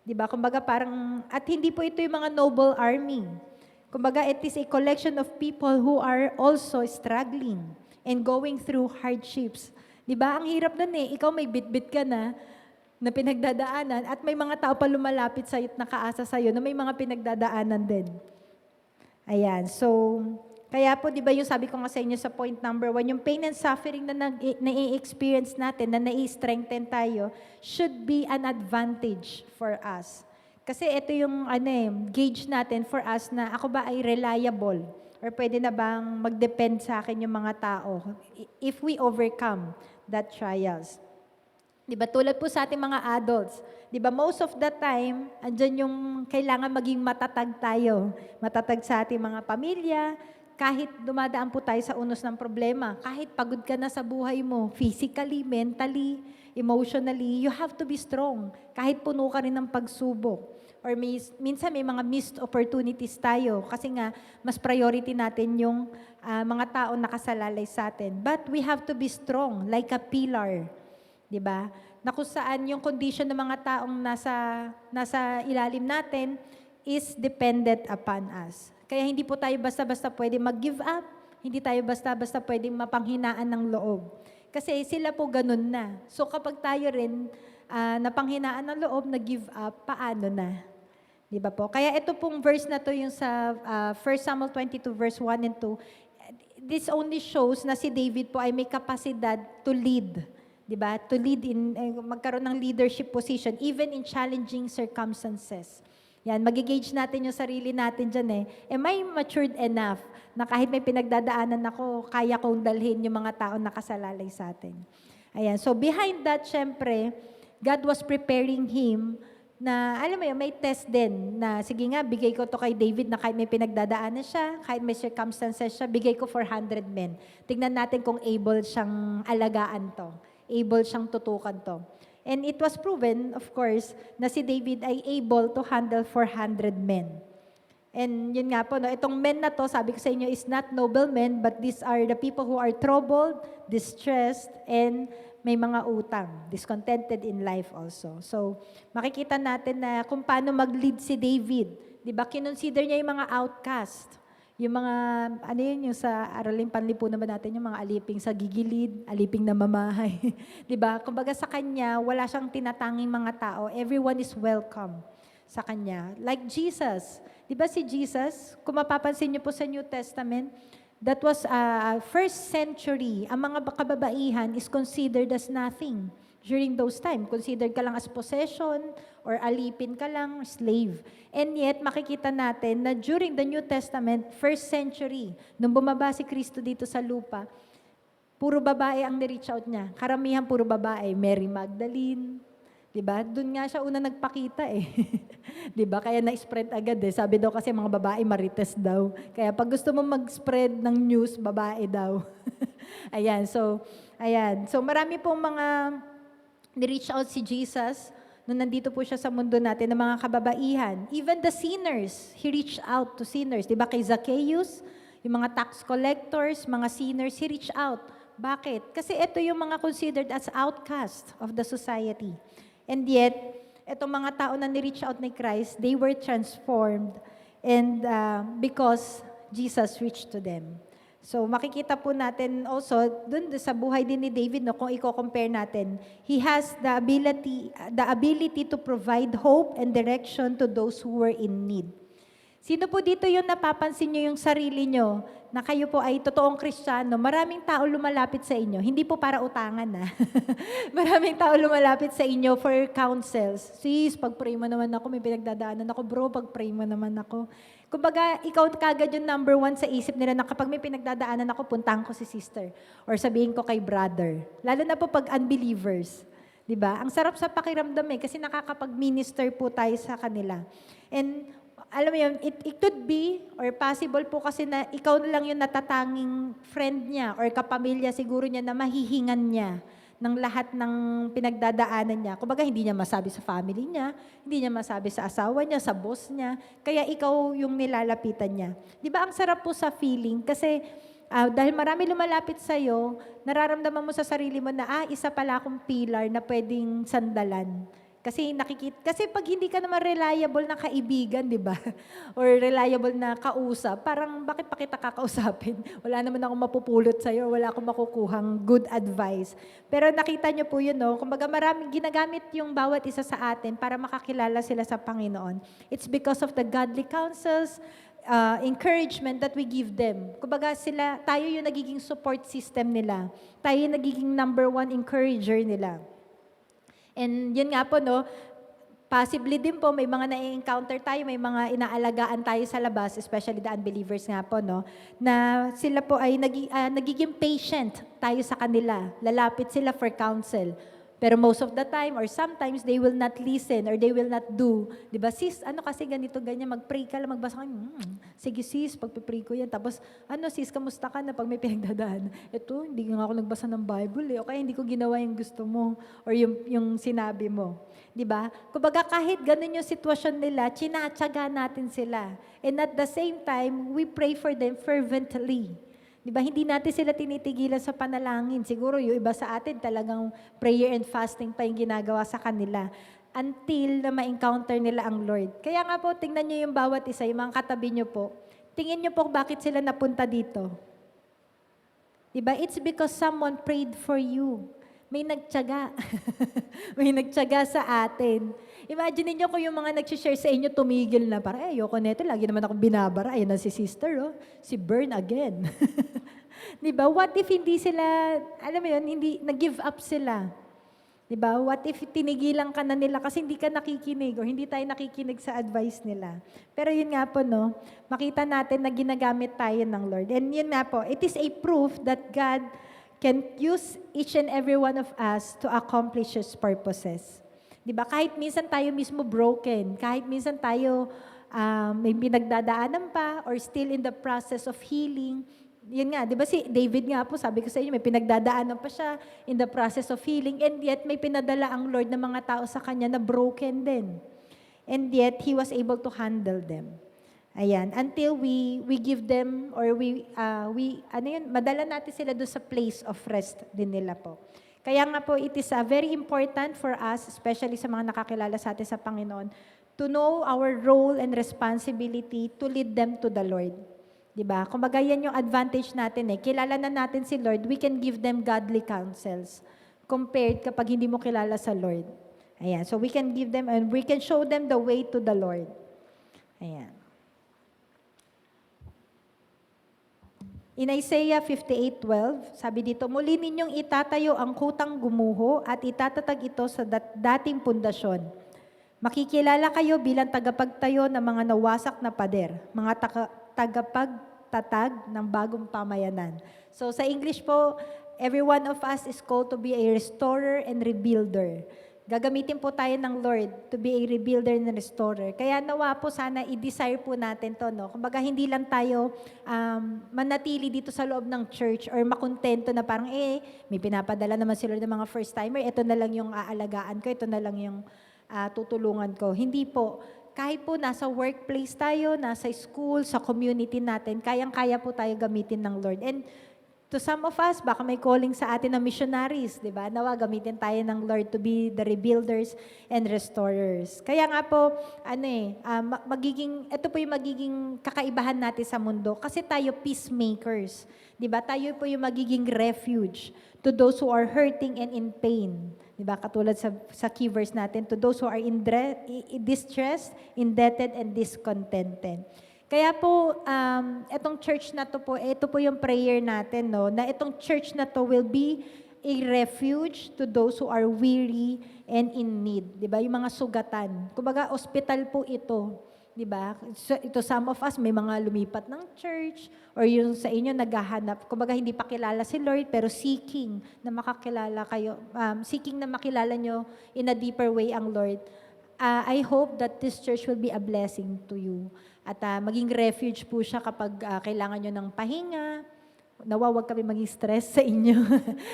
Diba? Kumbaga parang, at hindi po ito yung mga noble army. Kumbaga, it is a collection of people who are also struggling and going through hardships. Diba? Ang hirap nun eh. Ikaw may bit-bit ka na pinagdadaanan at may mga tao pa lumalapit sa'yo at nakaasa sa'yo na may mga pinagdadaanan din. Ayan. So, kaya po, di ba yung sabi ko nga sa inyo sa point number 1, yung pain and suffering na na-experience natin, na na-strengthen tayo, should be an advantage for us. Kasi ito yung gauge natin for us na ako ba ay reliable or pwede na bang mag-depend sa akin yung mga tao if we overcome that trials. Di ba? Tulad po sa ating mga adults, di ba, most of the time, andyan yung kailangan maging matatag tayo. Matatag sa ating mga pamilya, kahit dumadaan po tayo sa unos ng problema, kahit pagod ka na sa buhay mo, physically, mentally, emotionally, you have to be strong. Kahit puno ka rin ng pagsubok. Or minsan may mga missed opportunities tayo kasi nga mas priority natin yung mga tao nakasalalay sa atin. But we have to be strong, like a pillar. Diba? Na kung saan yung condition ng mga taong nasa ilalim natin is dependent upon us. Kaya hindi po tayo basta-basta pwede mag-give up, hindi tayo basta-basta pwede mapanghinaan ng loob. Kasi sila po ganun na. So kapag tayo rin napanghinaan ng loob, nag-give up, paano na? Di ba po? Kaya ito pong verse na to yung sa 1 Samuel 22 verse 1 and 2, this only shows na si David po ay may kapasidad to lead. Diba? To lead in, magkaroon ng leadership position, even in challenging circumstances. Yan, magigauge natin yung sarili natin dyan eh. Am I matured enough na kahit may pinagdadaanan ako, kaya kong dalhin yung mga tao nakasalalay sa atin. Ayan, so behind that, syempre, God was preparing him na, alam mo yun, may test din na, sige nga, bigay ko to kay David na kahit may pinagdadaanan siya, kahit may circumstances siya, bigay ko 400 men. Tignan natin kung able siyang alagaan to. Able siyang tutukan to. And it was proven, of course, na si David ay able to handle 400 men. And yun nga po, no, itong men na to, sabi ko sa inyo, is not noble men, but these are the people who are troubled, distressed, and may mga utang, discontented in life also. So, makikita natin na kung paano mag-lead si David. Di ba, kinonsider niya yung mga outcast. Yung mga, ano yun, yung sa araling panlipunan ba natin, yung mga aliping sa gigilid, aliping na mamahay. Diba? Kumbaga sa kanya, wala siyang tinatanging mga tao. Everyone is welcome sa kanya. Like Jesus. Diba si Jesus, kung mapapansin niyo po sa New Testament, that was first century, ang mga kababaihan is considered as nothing. During those time, considered ka lang as possession or alipin ka lang, slave. And yet, makikita natin na during the New Testament, first century, nung bumaba si Kristo dito sa lupa, puro babae ang ni-reach out niya. Karamihan puro babae. Mary Magdalene, diba? Doon nga siya una nagpakita eh. Diba? Kaya na-spread agad eh. Sabi daw kasi mga babae marites daw. Kaya pag gusto mo mag-spread ng news, babae daw. Ayan, so marami pong mga ni-reach out si Jesus nung nandito po siya sa mundo natin ng mga kababaihan. Even the sinners, he reached out to sinners. Diba kay Zacchaeus, yung mga tax collectors, mga sinners, he reached out. Bakit? Kasi ito yung mga considered as outcast of the society. And yet, itong mga tao na ni-reach out ni Christ, they were transformed and because Jesus reached to them. So makikita po natin also, dun sa buhay din ni David, no, kung i-compare natin, he has the ability to provide hope and direction to those who were in need. Sino po dito yung napapansin nyo yung sarili nyo na kayo po ay totoong Kristiyano? Maraming tao lumalapit sa inyo. Hindi po para utangan na. Maraming tao lumalapit sa inyo for counsels. Sis, pag-pray mo naman ako, may pinagdadaanan ako. Bro, pag-pray mo naman ako. Kumbaga, ikaw kagad yung number one sa isip nila na kapag may pinagdadaanan ako, puntahan ko si sister or sabihin ko kay brother. Lalo na po pag unbelievers. 'Di ba? Ang sarap sa pakiramdam kasi nakakapag-minister po tayo sa kanila. And alam mo yun, it could be or possible po kasi na ikaw na lang yung natatanging friend niya or kapamilya siguro niya na mahihingan niya ng lahat ng pinagdadaanan niya. Kumbaga, hindi niya masabi sa family niya, hindi niya masabi sa asawa niya, sa boss niya, kaya ikaw yung nilalapitan niya. Di ba ang sarap po sa feeling? Kasi dahil marami lumalapit sa'yo, nararamdaman mo sa sarili mo na, isa pala akong pillar na pwedeng sandalan. Kasi pag hindi ka naman reliable na kaibigan, di ba? Or reliable na kausap, parang bakit pa kita kakausapin? Wala naman akong mapupulot sa'yo, wala akong makukuhang good advice. Pero nakita niyo po yun, no? Kumbaga maraming ginagamit yung bawat isa sa atin para makakilala sila sa Panginoon. It's because of the godly counsels, encouragement that we give them. Kumbaga tayo yung nagiging support system nila. Tayo yung nagiging number one encourager nila. And yun nga po, no, possibly din po, may mga na-encounter tayo, may mga inaalagaan tayo sa labas, especially the unbelievers nga po, no, na sila po ay nagiging patient tayo sa kanila. Lalapit sila for counsel. Pero most of the time, or sometimes, they will not listen or they will not do. Di ba, sis, ano kasi ganito, ganyan, mag-pray ka lang, magbasa ka, sige sis, pagpipray ko yan. Tapos, sis, kamusta ka na pag may pinagdadaan? Ito, hindi nga ako nagbasa ng Bible o kaya hindi ko ginawa yung gusto mo or yung sinabi mo. Di ba? Kumbaga, kahit ganun yung sitwasyon nila, tsinatsaga natin sila. And at the same time, we pray for them fervently. Diba, hindi natin sila tinitigilan sa panalangin. Siguro yung iba sa atin talagang prayer and fasting pa yung ginagawa sa kanila until na ma-encounter nila ang Lord. Kaya nga po, tingnan nyo yung bawat isa, yung mga katabi nyo po. Tingin nyo po bakit sila napunta dito. Diba? It's because someone prayed for you. May nagtiyaga. May nagtiyaga sa atin. Imagine niyo kung yung mga nag-share sa inyo tumigil na, parang, ayoko neto, lagi naman akong binabara. Ayun na si sister, si burn again. Diba? What if hindi sila, alam mo yun, hindi, nag-give up sila. Diba? What if tinigilan ka na nila kasi hindi ka nakikinig o hindi tayo nakikinig sa advice nila. Pero yun nga po, no, makita natin na ginagamit tayo ng Lord. And yun nga po, it is a proof that God can use each and every one of us to accomplish His purposes. Diba? Kahit minsan tayo mismo broken, kahit minsan tayo may pinagdadaanan pa or still in the process of healing. Yun nga, di ba si David nga po, sabi ko sa inyo, may pinagdadaanan pa siya in the process of healing and yet may pinadala ang Lord ng mga tao sa kanya na broken din. And yet, He was able to handle them. Ayan, until we give them or madala natin sila doon sa place of rest din nila po. Kaya nga po, it is very important for us, especially sa mga nakakilala sa atin sa Panginoon, to know our role and responsibility to lead them to the Lord. Diba? Kumbaga yan yung advantage natin Kilala na natin si Lord, we can give them godly counsels compared kapag hindi mo kilala sa Lord. Ayan, so we can give them and we can show them the way to the Lord. Ayan. In Isaiah 58:12, sabi dito, muli ninyong itatayo ang kutang gumuho at itatatag ito sa dating pundasyon. Makikilala kayo bilang tagapagtayo ng mga nawasak na pader, mga tagapagtatag ng bagong pamayanan. So sa English po, every one of us is called to be a restorer and rebuilder. Gagamitin po tayo ng Lord to be a rebuilder and restorer. Kaya nawa po sana i-desire po natin to, no? Kumbaga hindi lang tayo manatili dito sa loob ng church or makontento na parang may pinapadala naman sila ng mga first timer, ito na lang yung aalagaan ko, ito na lang yung tutulungan ko. Hindi po. Kahit po nasa workplace tayo, nasa school, sa community natin, kayang-kaya po tayo gamitin ng Lord. And to some of us, baka may calling sa atin na missionaries, di ba? Nawa, gamitin tayo ng Lord to be the rebuilders and restorers. Kaya nga po, ito po yung magiging kakaibahan natin sa mundo kasi tayo peacemakers. Di ba? Tayo po yung magiging refuge to those who are hurting and in pain. Di ba? Katulad sa key verse natin, to those who are in distress, indebted, and discontented. Kaya po, itong church na to po, ito po yung prayer natin, no, na itong church na to will be a refuge to those who are weary and in need. Di ba? Yung mga sugatan. Kumbaga, hospital po ito. Di ba? So, ito, some of us, may mga lumipat ng church, or yung sa inyo, naghahanap, kumbaga hindi pa kilala si Lord, pero seeking na makakilala kayo, seeking na makilala nyo in a deeper way ang Lord. I hope that this church will be a blessing to you. At maging refuge po siya kapag kailangan nyo ng pahinga. Nawawag kami maging stress sa inyo.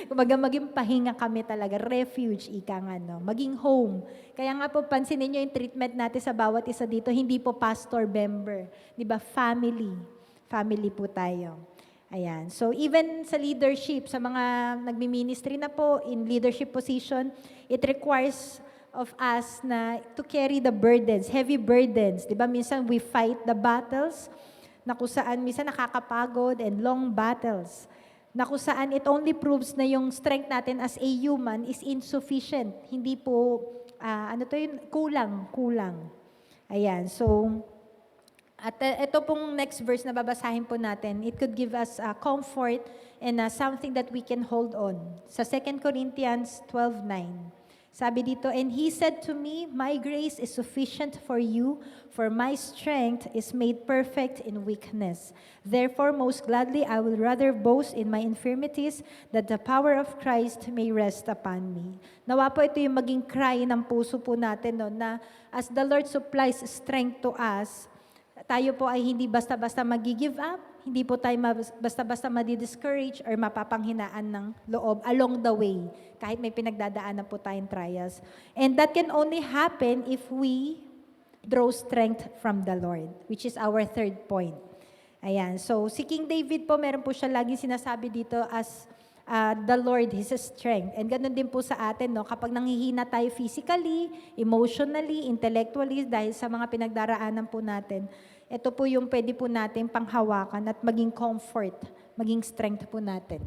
Kumbaga maging pahinga kami talaga, refuge, ika nga, no? Maging home. Kaya nga po, pansinin nyo yung treatment natin sa bawat isa dito, hindi po pastor, member. Di ba? Family. Family po tayo. Ayan. So even sa leadership, sa mga nagmi-ministry na po, in leadership position, it requires of us na to carry the burdens, heavy burdens. Di ba? Minsan we fight the battles, na kung saan minsan nakakapagod and long battles, na kung saan it only proves na yung strength natin as a human is insufficient. Hindi po, kulang. Ayan, so, at ito pong next verse na babasahin po natin, it could give us comfort and something that we can hold on. Sa 2 Corinthians 12:9. Sabi dito, and he said to me, my grace is sufficient for you, for my strength is made perfect in weakness. Therefore, most gladly, I will rather boast in my infirmities, that the power of Christ may rest upon me. Nawa po ito yung maging cry ng puso po natin, no, na as the Lord supplies strength to us, tayo po ay hindi basta-basta mag-give up, hindi po tayo basta-basta madi-discourage or mapapanghinaan ng loob along the way, kahit may pinagdadaanan po tayong trials. And that can only happen if we draw strength from the Lord, which is our third point. Ayan, so si King David po, meron po siya laging sinasabi dito as the Lord, His strength. And ganun din po sa atin, no? Kapag nanghihina tayo physically, emotionally, intellectually, dahil sa mga pinagdaraanan po natin, ito po yung pwede po natin panghawakan at maging comfort, maging strength po natin.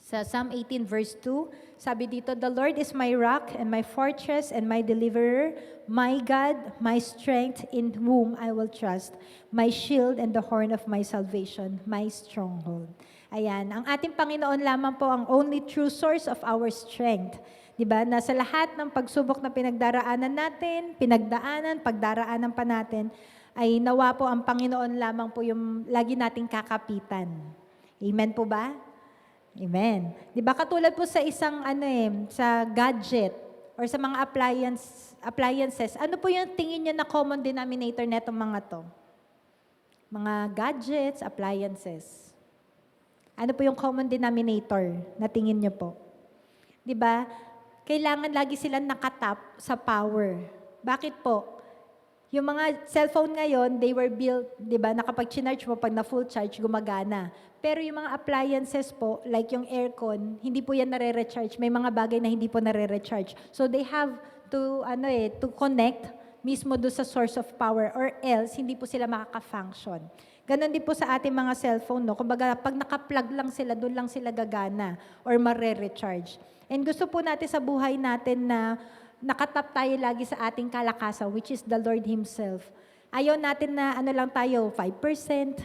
Sa Psalm 18 verse 2, sabi dito, the Lord is my rock and my fortress and my deliverer, my God, my strength in whom I will trust, my shield and the horn of my salvation, my stronghold. Ayan, ang ating Panginoon lamang po ang only true source of our strength. Diba? Na sa lahat ng pagsubok na pinagdaraanan natin, pagdaraanan pa natin, ay nawa po ang Panginoon lamang po yung lagi nating kakapitan. Amen po ba? Amen. Diba katulad po sa isang sa gadget or sa mga appliances, ano po yung tingin nyo na common denominator netong mga to? Mga gadgets, appliances. Ano po yung common denominator na tingin nyo po? Diba? Kailangan lagi silang nakatap sa power. Bakit po? Yung mga cellphone ngayon, they were built, di ba, na kapag chinarge mo, pag na full charge, gumagana. Pero yung mga appliances po, like yung aircon, hindi po yan nare-recharge. May mga bagay na hindi po nare-recharge. So they have to, to connect mismo do sa source of power or else, hindi po sila makaka-function. Ganon din po sa ating mga cellphone, no? Kumbaga, pag naka-plug lang sila, doon lang sila gagana or mare-recharge. And gusto po natin sa buhay natin na nakatap tayo lagi sa ating kalakasan, which is the Lord Himself. Ayaw natin na lang tayo, 5%,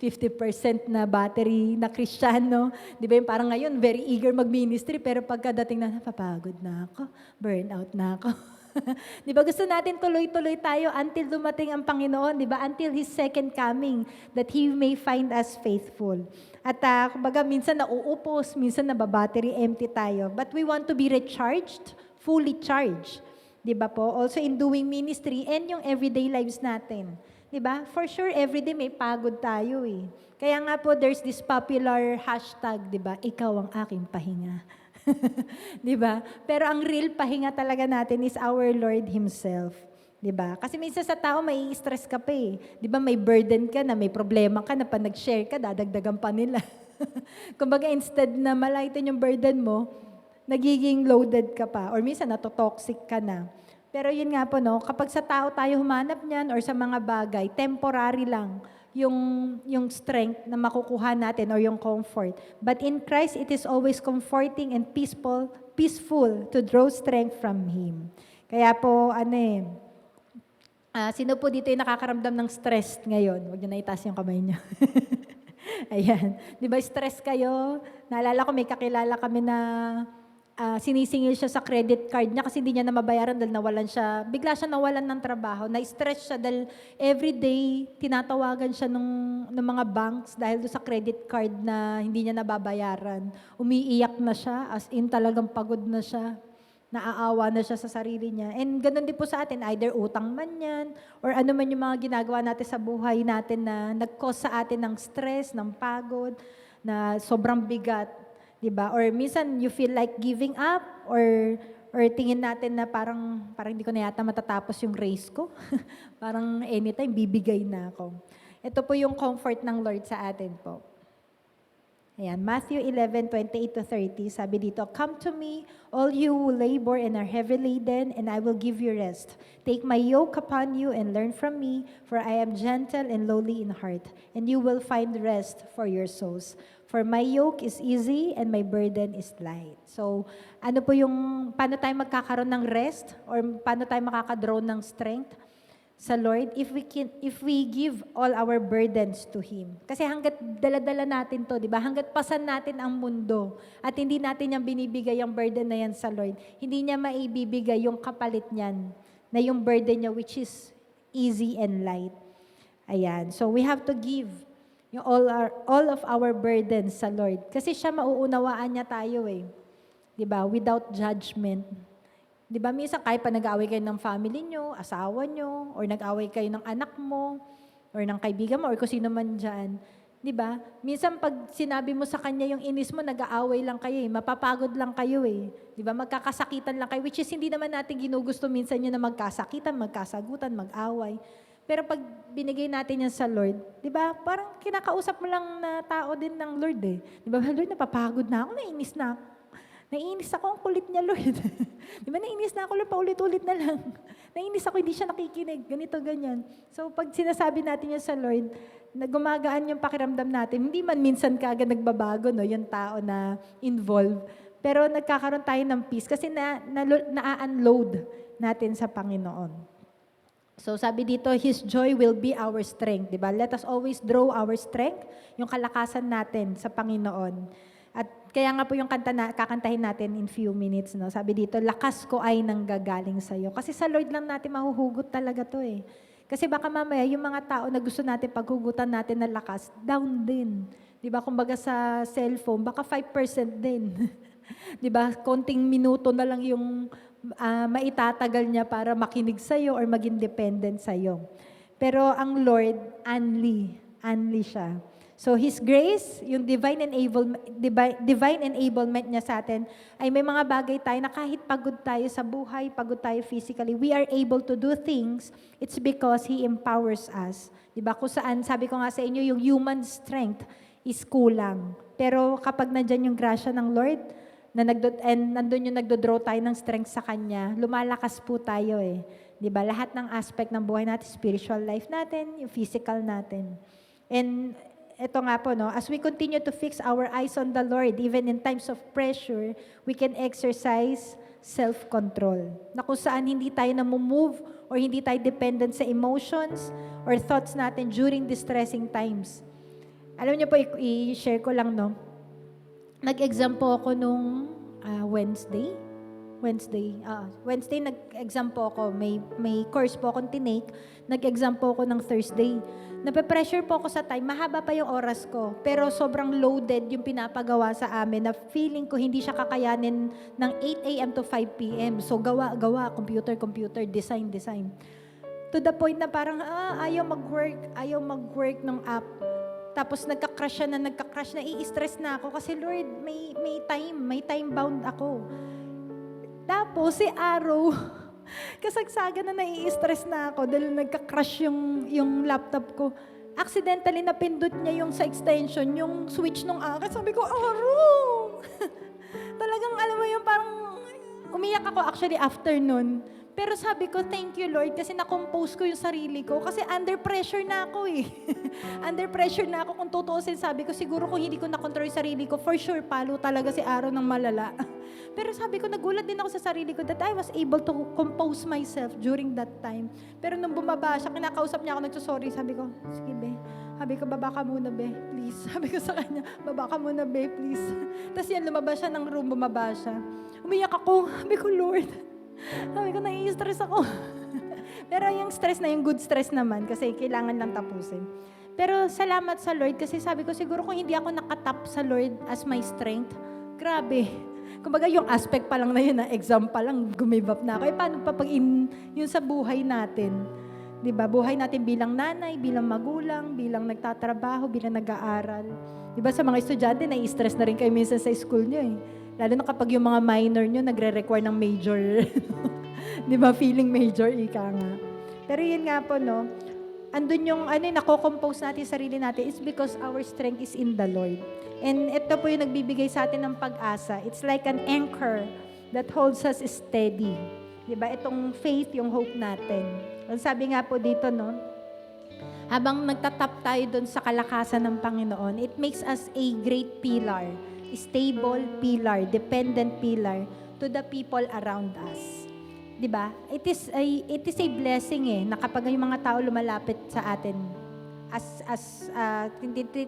50% na battery na Kristiyano. Di ba yung parang ngayon, very eager mag-ministry, pero pagkadating na, napapagod na ako, burnout na ako. Di ba gusto natin tuloy-tuloy tayo until dumating ang Panginoon, di ba? Until His second coming, that He may find us faithful. At kumbaga, minsan nauupos, minsan nababattery empty tayo. But we want to be recharged, fully charged. Di ba po? Also in doing ministry and yung everyday lives natin. Di ba? For sure, everyday may pagod tayo eh. Kaya nga po, there's this popular hashtag, di ba? Ikaw ang aking pahinga. Di ba? Pero ang real pahinga talaga natin is our Lord Himself. Di ba? Kasi minsan sa tao, may stress ka pa eh. Di ba? May burden ka na, may problema ka na, pag nag-share ka, dadagdagan pa nila. Kumbaga, instead na malaitin yung burden mo, nagiging loaded ka pa. Or minsan, natotoxic ka na. Pero yun nga po, no, kapag sa tao tayo humanap niyan or sa mga bagay, temporary lang yung strength na makukuha natin or yung comfort. But in Christ, it is always comforting and peaceful to draw strength from Him. Kaya po, sino po dito yung nakakaramdam ng stress ngayon? Huwag niyo na itaas yung kamay niyo. Ayan. Di ba stress kayo? Naalala ko, may kakilala kami na sinisingil siya sa credit card niya kasi hindi niya na mabayaran dahil bigla siya nawalan ng trabaho, na-stress siya dahil everyday tinatawagan siya ng mga banks dahil doon sa credit card na hindi niya nababayaran. Umiiyak na siya, as in talagang pagod na siya, naaawa na siya sa sarili niya. And ganun din po sa atin, either utang man yan, or ano man yung mga ginagawa natin sa buhay natin na nag-cause sa atin ng stress, ng pagod, na sobrang bigat. Diba? Or minsan you feel like giving up or tingin natin na parang hindi ko na yata matatapos yung race ko. Parang anytime bibigay na ako. Ito po yung comfort ng Lord sa atin po. Ayan, Matthew 11:28-30, sabi dito, "Come to me, all you who labor and are heavy laden, and I will give you rest. Take my yoke upon you and learn from me, for I am gentle and lowly in heart, and you will find rest for your souls. For my yoke is easy and my burden is light." So, ano po paano tayo magkakaroon ng rest or paano tayo makakadraw ng strength sa Lord if we give all our burdens to Him. Kasi hanggat dala-dala natin to, di ba? Hanggat pasan natin ang mundo at hindi natin yung binibigay yung burden na yan sa Lord, hindi niya maibibigay yung kapalit niyan na yung burden niya which is easy and light. Ayan. So we have to give yung all of our burdens sa Lord. Kasi siya mauunawaan niya tayo eh. Di ba? Without judgment. Di ba, minsan kahit pa nag-aaway kayo ng family nyo, asawa nyo, or nag-aaway kayo ng anak mo, or ng kaibigan mo, or kung sino man dyan, di ba? Minsan pag sinabi mo sa kanya yung inis mo, nag-aaway lang kayo eh, mapapagod lang kayo eh. Di ba, magkakasakitan lang kayo, which is hindi naman natin ginugusto minsan yun na magkasakitan, magkasagutan, mag-away. Pero pag binigay natin yan sa Lord, di ba, parang kinakausap mo lang na tao din ng Lord eh. Di ba, Lord, napapagod na ako, nainis na ako. Naiinis ako, ang kulit niya, Lord. Di ba, naiinis na ako, Lord, paulit-ulit na lang. Naiinis ako, hindi siya nakikinig, ganito, ganyan. So, pag sinasabi natin yan sa Lord, na gumagaan yung pakiramdam natin, hindi man minsan kaagad nagbabago, no, yung tao na involved. Pero nagkakaroon tayo ng peace kasi na-unload natin sa Panginoon. So, sabi dito, His joy will be our strength. Di ba? Let us always draw our strength, yung kalakasan natin sa Panginoon. At kaya nga po yung kanta kakantahin natin in few minutes, no? Sabi dito, lakas ko ay nanggagaling sa'yo. Kasi sa Lord lang natin mahuhugot talaga to eh. Kasi baka mamaya, yung mga tao na gusto natin paghugutan natin ng lakas, down din. Di ba? Kumbaga sa cellphone, baka 5% din. Di ba? Konting minuto na lang yung maitatagal niya para makinig sa'yo or maging dependent sa'yo. Pero ang Lord, unli siya. So His grace, yung divine enablement niya sa atin, ay may mga bagay tayo na kahit pagod tayo sa buhay, pagod tayo physically, we are able to do things, it's because He empowers us. Diba? Kung saan, sabi ko nga sa inyo, yung human strength is kulang. Pero kapag nandyan yung grasya ng Lord, nandun yung nagdodraw tayo ng strength sa Kanya, lumalakas po tayo eh. Diba? Lahat ng aspect ng buhay natin, spiritual life natin, yung physical natin. And ito nga po, no, as we continue to fix our eyes on the Lord, even in times of pressure, we can exercise self-control. Na kung saan hindi tayo namumove or hindi tayo dependent sa emotions or thoughts natin during distressing times. Alam niyo po, i-share ko lang, no? Nag-exam po ako nung Wednesday, nag-exam po ako. May course po akong tinake. Nag-exam po ako ng Thursday. Nape-pressure po ako sa time. Mahaba pa yung oras ko. Pero sobrang loaded yung pinapagawa sa amin na feeling ko hindi siya kakayanin ng 8 a.m. to 5 p.m. So gawa, computer, design. To the point na parang ayaw mag-work ng app. Tapos nagka-crash na, i-stress na ako kasi Lord, may time bound ako. Tapos si Arrow, kasagsagan na nai-stress na ako dahil nagka-crash yung laptop ko. Accidentally napindot niya yung sa extension, yung switch nung akin. Sabi ko, Arrow! Talagang alam mo yung parang umiyak ako actually after nun. Pero sabi ko, thank you Lord kasi na-compose ko yung sarili ko kasi under pressure na ako eh. Under pressure na ako. Kung tutuusin, sabi ko, siguro kung hindi ko na-control yung sarili ko, for sure, palo talaga si Araw ng malala. Pero sabi ko, nagulat din ako sa sarili ko that I was able to compose myself during that time. Pero nung bumaba siya, kinakausap niya ako, nagsasorry, sabi ko, sige be, Sabi ko, baba ka muna, be, please. Sabi ko sa kanya, baba ka muna, be, please. Tapos yan, lumabas siya ng room, bumaba siya. Umiyak ako. Sabi ko, Lord, sabi ko, nai-stress ako. Pero yung stress na, yung good stress naman, kasi kailangan lang tapusin. Pero salamat sa Lord, kasi sabi ko, siguro kung hindi ako nakatap sa Lord as my strength, grabe. Kumbaga yung aspect pa lang na yun, exam pa lang, gumive up na ako. Paano pa pag yun sa buhay natin? Diba? Buhay natin bilang nanay, bilang magulang, bilang nagtatrabaho, bilang nag-aaral. Diba sa mga estudyante, nai-stress na rin kayo minsan sa school nyo eh. Lalo na kapag yung mga minor nyo nagre-require ng major. Diba? Feeling major, ika nga. Pero yun nga po, no? Andun yung, nako-compose natin sarili natin, it's because our strength is in the Lord. And ito po yung nagbibigay sa atin ng pag-asa. It's like an anchor that holds us steady. Diba? Itong faith, yung hope natin. Sabi nga po dito, no? Habang nagtatap tayo doon sa kalakasan ng Panginoon, it makes us a great pillar, stable pillar, dependent pillar to the people around us. Diba? It is a blessing na kapag yung mga tao lumalapit sa atin,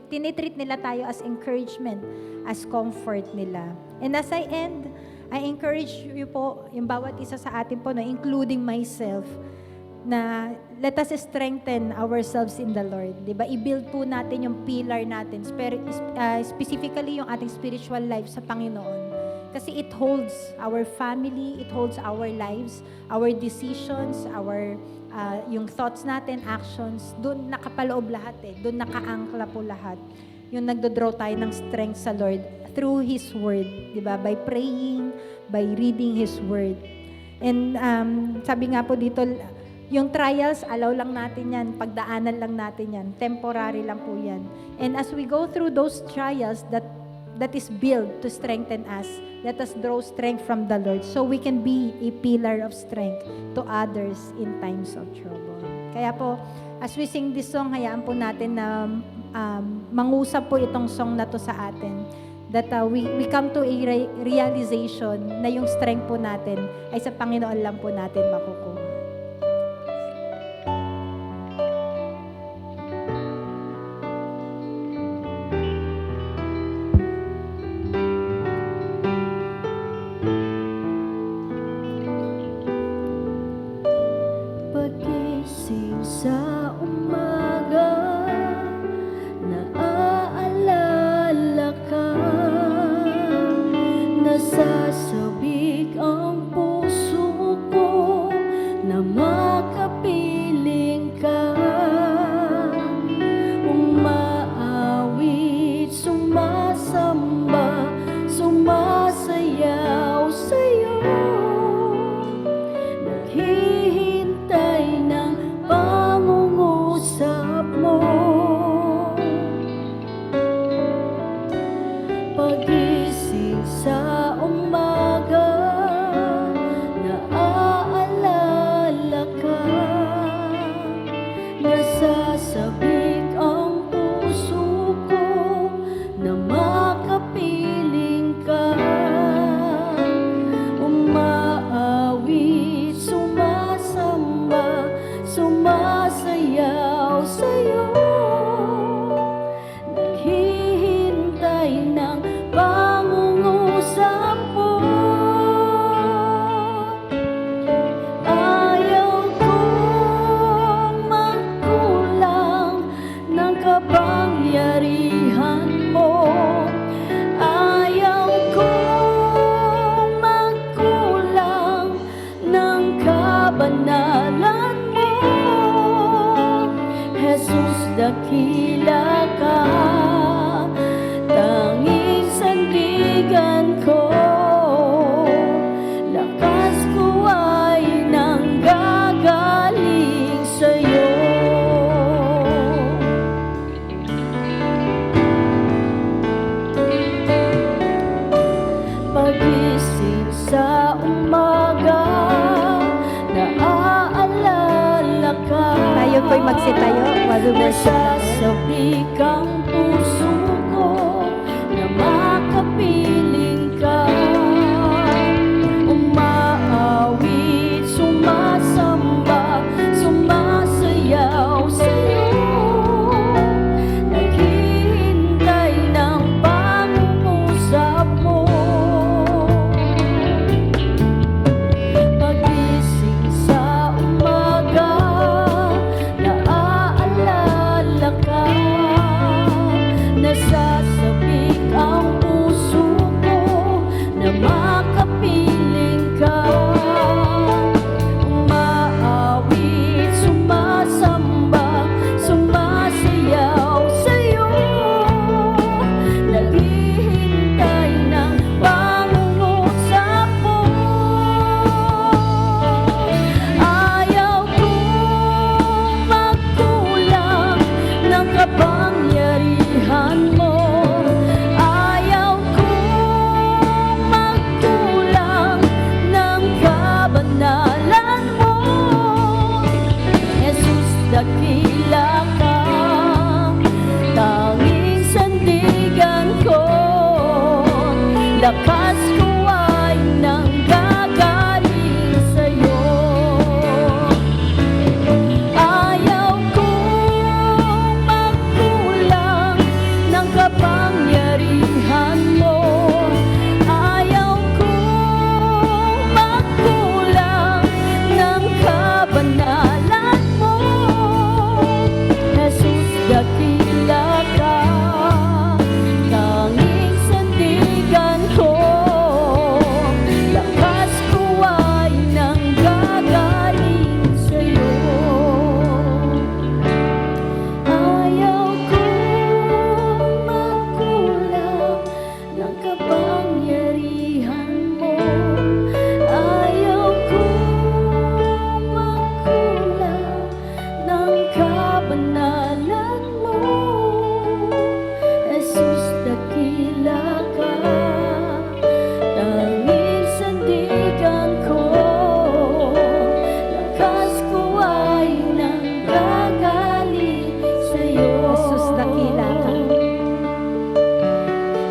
tinitreat nila tayo as encouragement, as comfort nila. And as I end, I encourage you po, yung bawat isa sa atin po, including myself, na let us strengthen ourselves in the Lord. Diba? I-build po natin yung pillar natin, specifically yung ating spiritual life sa Panginoon. Kasi it holds our family, it holds our lives, our decisions, yung thoughts natin, actions, doon nakapaloob lahat doon nakaangkla po lahat. Yung nagdodraw tayo ng strength sa Lord through His Word, di ba? By praying, by reading His Word. And sabi nga po dito, yung trials, allow lang natin yan, pagdaanan lang natin yan, temporary lang po yan. And as we go through those trials that is built to strengthen us, let us draw strength from the Lord so we can be a pillar of strength to others in times of trouble. Kaya po, as we sing this song, hayaan po natin na mangusap po itong song na to sa atin. That we come to a realization na yung strength po natin ay sa Panginoon lang po natin makukuha. Pagising sa umaga, naaalala ka, nasasabik ang puso ko na makapiling ka. Umaawit, sumasamba, sumasayaw sa'yo, naghihintay ng pangungusap mo. Pagising sa umaga, naaalala ka, nasasabik ang puso ko na makapiling ka. Umaawit, sumasamba, sumasayaw sa'yo, naghihintay ng pangungusap mo. Ayaw kong magkulang ng kapangyarihan mo. Ayaw kong magkulang ng kabanalan mo. Jesus, dakila ka, tanging sandigan ko. Lakas ko ay nanggagaling sa'yo. Pagising sa umaga, naaalala ka. Tayo po'y magsitayo while we worship the Lord. Nasasabik ang puso ko na makapiling ka. Umaawit, sumasamba, sumasayaw sa'yo, lakas ko ay nanggagaling sa'yo. Ayaw kong magkulang ng kapangyarihan mo. Ayaw kong magkulang ng kabanalan mo. Jesus, dakila ka, tanging sandigan ko. Lakas ko ay nanggagaling sa'yo. Ayaw kong magkulang ng kapangyarihan mo. Ayaw kong magkulang ng kabanalan mo. Jesus, dakila ka, tanging sandigan ko. Lakas ko ay nanggagaling sa'yo. Jesus, dakila ka.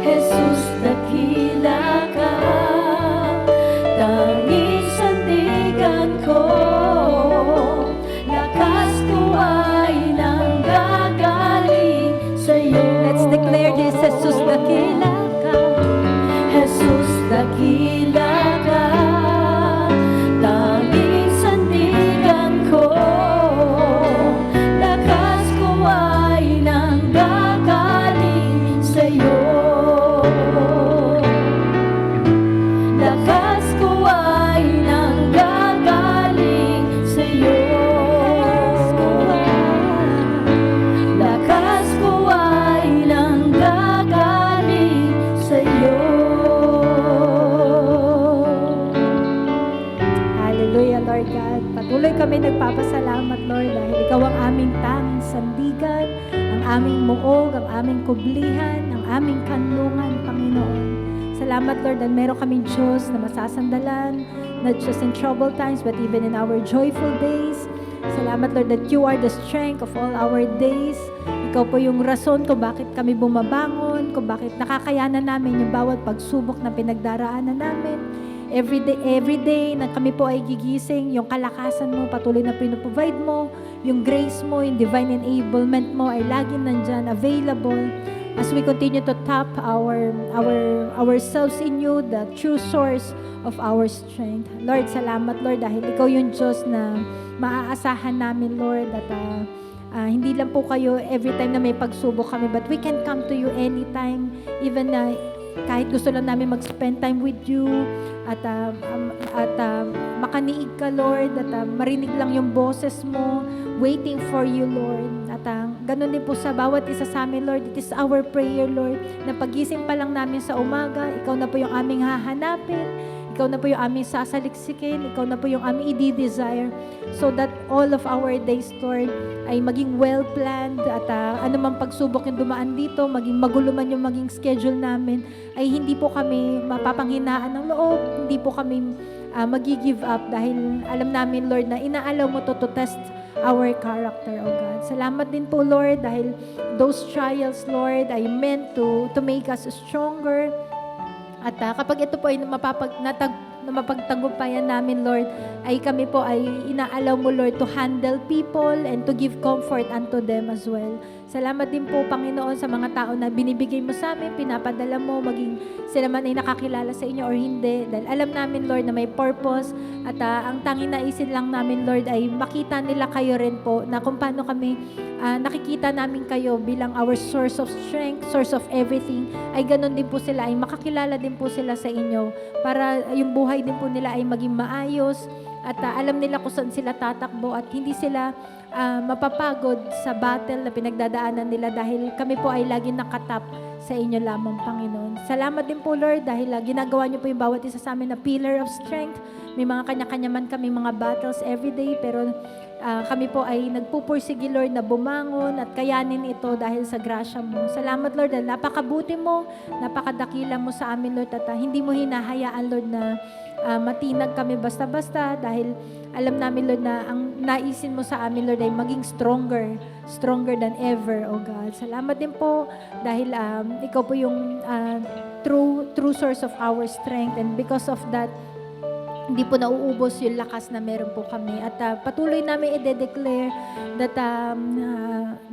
Jesus, dakila ka, tanging sandigan ko. Lakas ko ay nanggagaling sa'yo. Let's declare this. Jesus, dakila ka. Jesus, dakila ka, tanging sandigan ko. Lakas ko ay nanggagaling sa'yo. Lakas ko ay nanggagaling sa'yo. Lakas ko ay nanggagaling sa'yo. Hallelujah, Lord God. Patuloy kami nagpapasalamat, Lord, dahil Ikaw ang aming tanging sandigan, ang aming muog, ang aming kublihan, ang aming kanlungan, Panginoon. Salamat, Lord, dahil meron kaming Diyos na masasandalan, not just in troubled times, but even in our joyful days. Salamat, Lord, that You are the strength of all our days. Ikaw po yung rason kung bakit kami bumabangon, kung bakit nakakayanan namin yung bawat pagsubok na pinagdaraanan namin. Every day na kami po ay gigising, yung kalakasan mo, patuloy na pinoprovide mo, yung grace mo, yung divine enablement mo ay laging nandyan, available. As we continue to tap ourselves in You, the true source of our strength. Lord, salamat, Lord, dahil Ikaw yung Diyos na maaasahan namin, Lord, at hindi lang po kayo every time na may pagsubok kami, but we can come to You anytime, even na kahit gusto lang namin mag-spend time with You, at makaniig ka, Lord, at marinig lang yung boses mo, waiting for You, Lord. At ganun din po sa bawat isa sa amin, Lord. It is our prayer, Lord, na pagising pa lang namin sa umaga, Ikaw na po yung aming hahanapin, Ikaw na po yung aming sasaliksikin, Ikaw na po yung aming i-desire, so that all of our days, Lord, ay maging well-planned, at anumang pagsubok yung dumaan dito, maging magulo man yung maging schedule namin, ay hindi po kami mapapanghinaan ng loob, hindi po kami magi-give up, dahil alam namin, Lord, na inaalaw mo to test our character, oh God. Salamat din po, Lord, dahil those trials, Lord, ay meant to make us stronger. At kapag ito po ay mapagtagumpayan namin, Lord, ay kami po ay inaalaw mo, Lord, to handle people and to give comfort unto them as well. Salamat din po, Panginoon, sa mga tao na binibigay mo sa amin, pinapadala mo, maging sila man ay nakakilala sa inyo or hindi. Dahil alam namin, Lord, na may purpose, at ang tanging naisin lang namin, Lord, ay makita nila kayo rin po, na kung paano kami nakikita namin kayo bilang our source of strength, source of everything, ay ganun din po sila, ay makakilala din po sila sa inyo, para yung buhay din po nila ay maging maayos, at alam nila kung saan sila tatakbo, at hindi sila mapapagod sa battle na pinagdadaanan nila, dahil kami po ay lagi nakatap sa inyo lamang, Panginoon. Salamat din po, Lord, dahil ginagawa niyo po yung bawat isa sa amin na pillar of strength. May mga kanya-kanya man kami mga battles everyday, pero kami po ay nagpupursige, Lord, na bumangon at kayanin ito dahil sa grasya mo. Salamat, Lord, dahil napakabuti mo, napakadakila mo sa amin, Lord, at hindi mo hinahayaan, Lord, na matinag kami basta-basta, dahil alam namin, Lord, na ang naisin mo sa amin, Lord, ay maging stronger than ever, oh God. Salamat din po dahil ikaw po yung true source of our strength. And because of that, hindi po nauubos yung lakas na meron po kami. At patuloy namin i-declare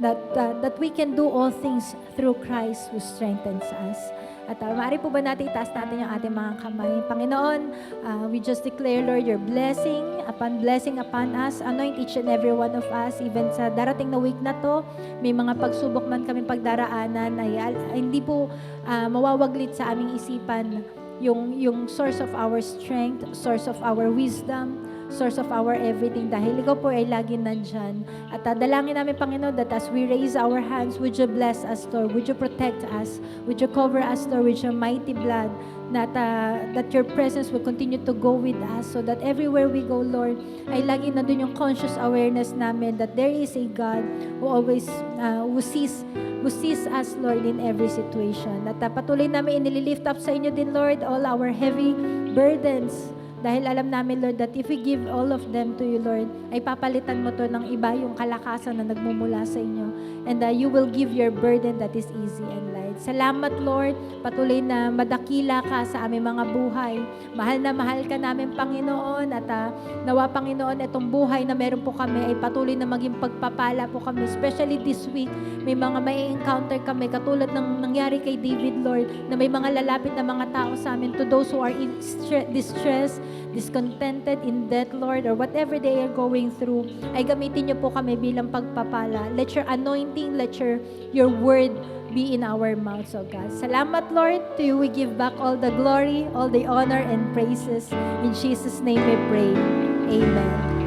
that we can do all things through Christ who strengthens us. At maaari po ba natin itaas natin yung ating mga kamay? Panginoon, we just declare, Lord, your blessing upon us. Anoint each and every one of us. Even sa darating na week na to, may mga pagsubok man kami pagdaraanan ay hindi po mawawaglit sa aming isipan yung source of our strength, source of our wisdom, source of our everything, dahil ikaw po ay lagi nandyan. At dalangin namin, Panginoon, that as we raise our hands, would you bless us, Lord? Would you protect us? Would you cover us, Lord, with your mighty blood? That your presence will continue to go with us, so that everywhere we go, Lord, ay lagi na dun yung conscious awareness namin that there is a God who always who sees us, Lord, in every situation. At patuloy namin inililift up sa inyo din, Lord, all our heavy burdens. Dahil alam namin, Lord, that if we give all of them to you, Lord, ay papalitan mo to ng iba yung kalakasan na nagmumula sa inyo. And you will give your burden that is easy and light. Salamat, Lord. Patuloy na madakila ka sa aming mga buhay. Mahal na mahal ka namin, Panginoon. At nawa, Panginoon, itong buhay na meron po kami ay patuloy na maging pagpapala po kami. Especially this week, may mga may encounter kami. Katulad ng nangyari kay David, Lord, na may mga lalapit na mga tao sa amin. To those who are in distress, discontented, in debt, Lord, or whatever they are going through, ay gamitin niyo po kami bilang pagpapala. Let your anointing, let your word be in our mouths, O God. Salamat, Lord. To you we give back all the glory, all the honor and praises. In Jesus' name we pray. Amen.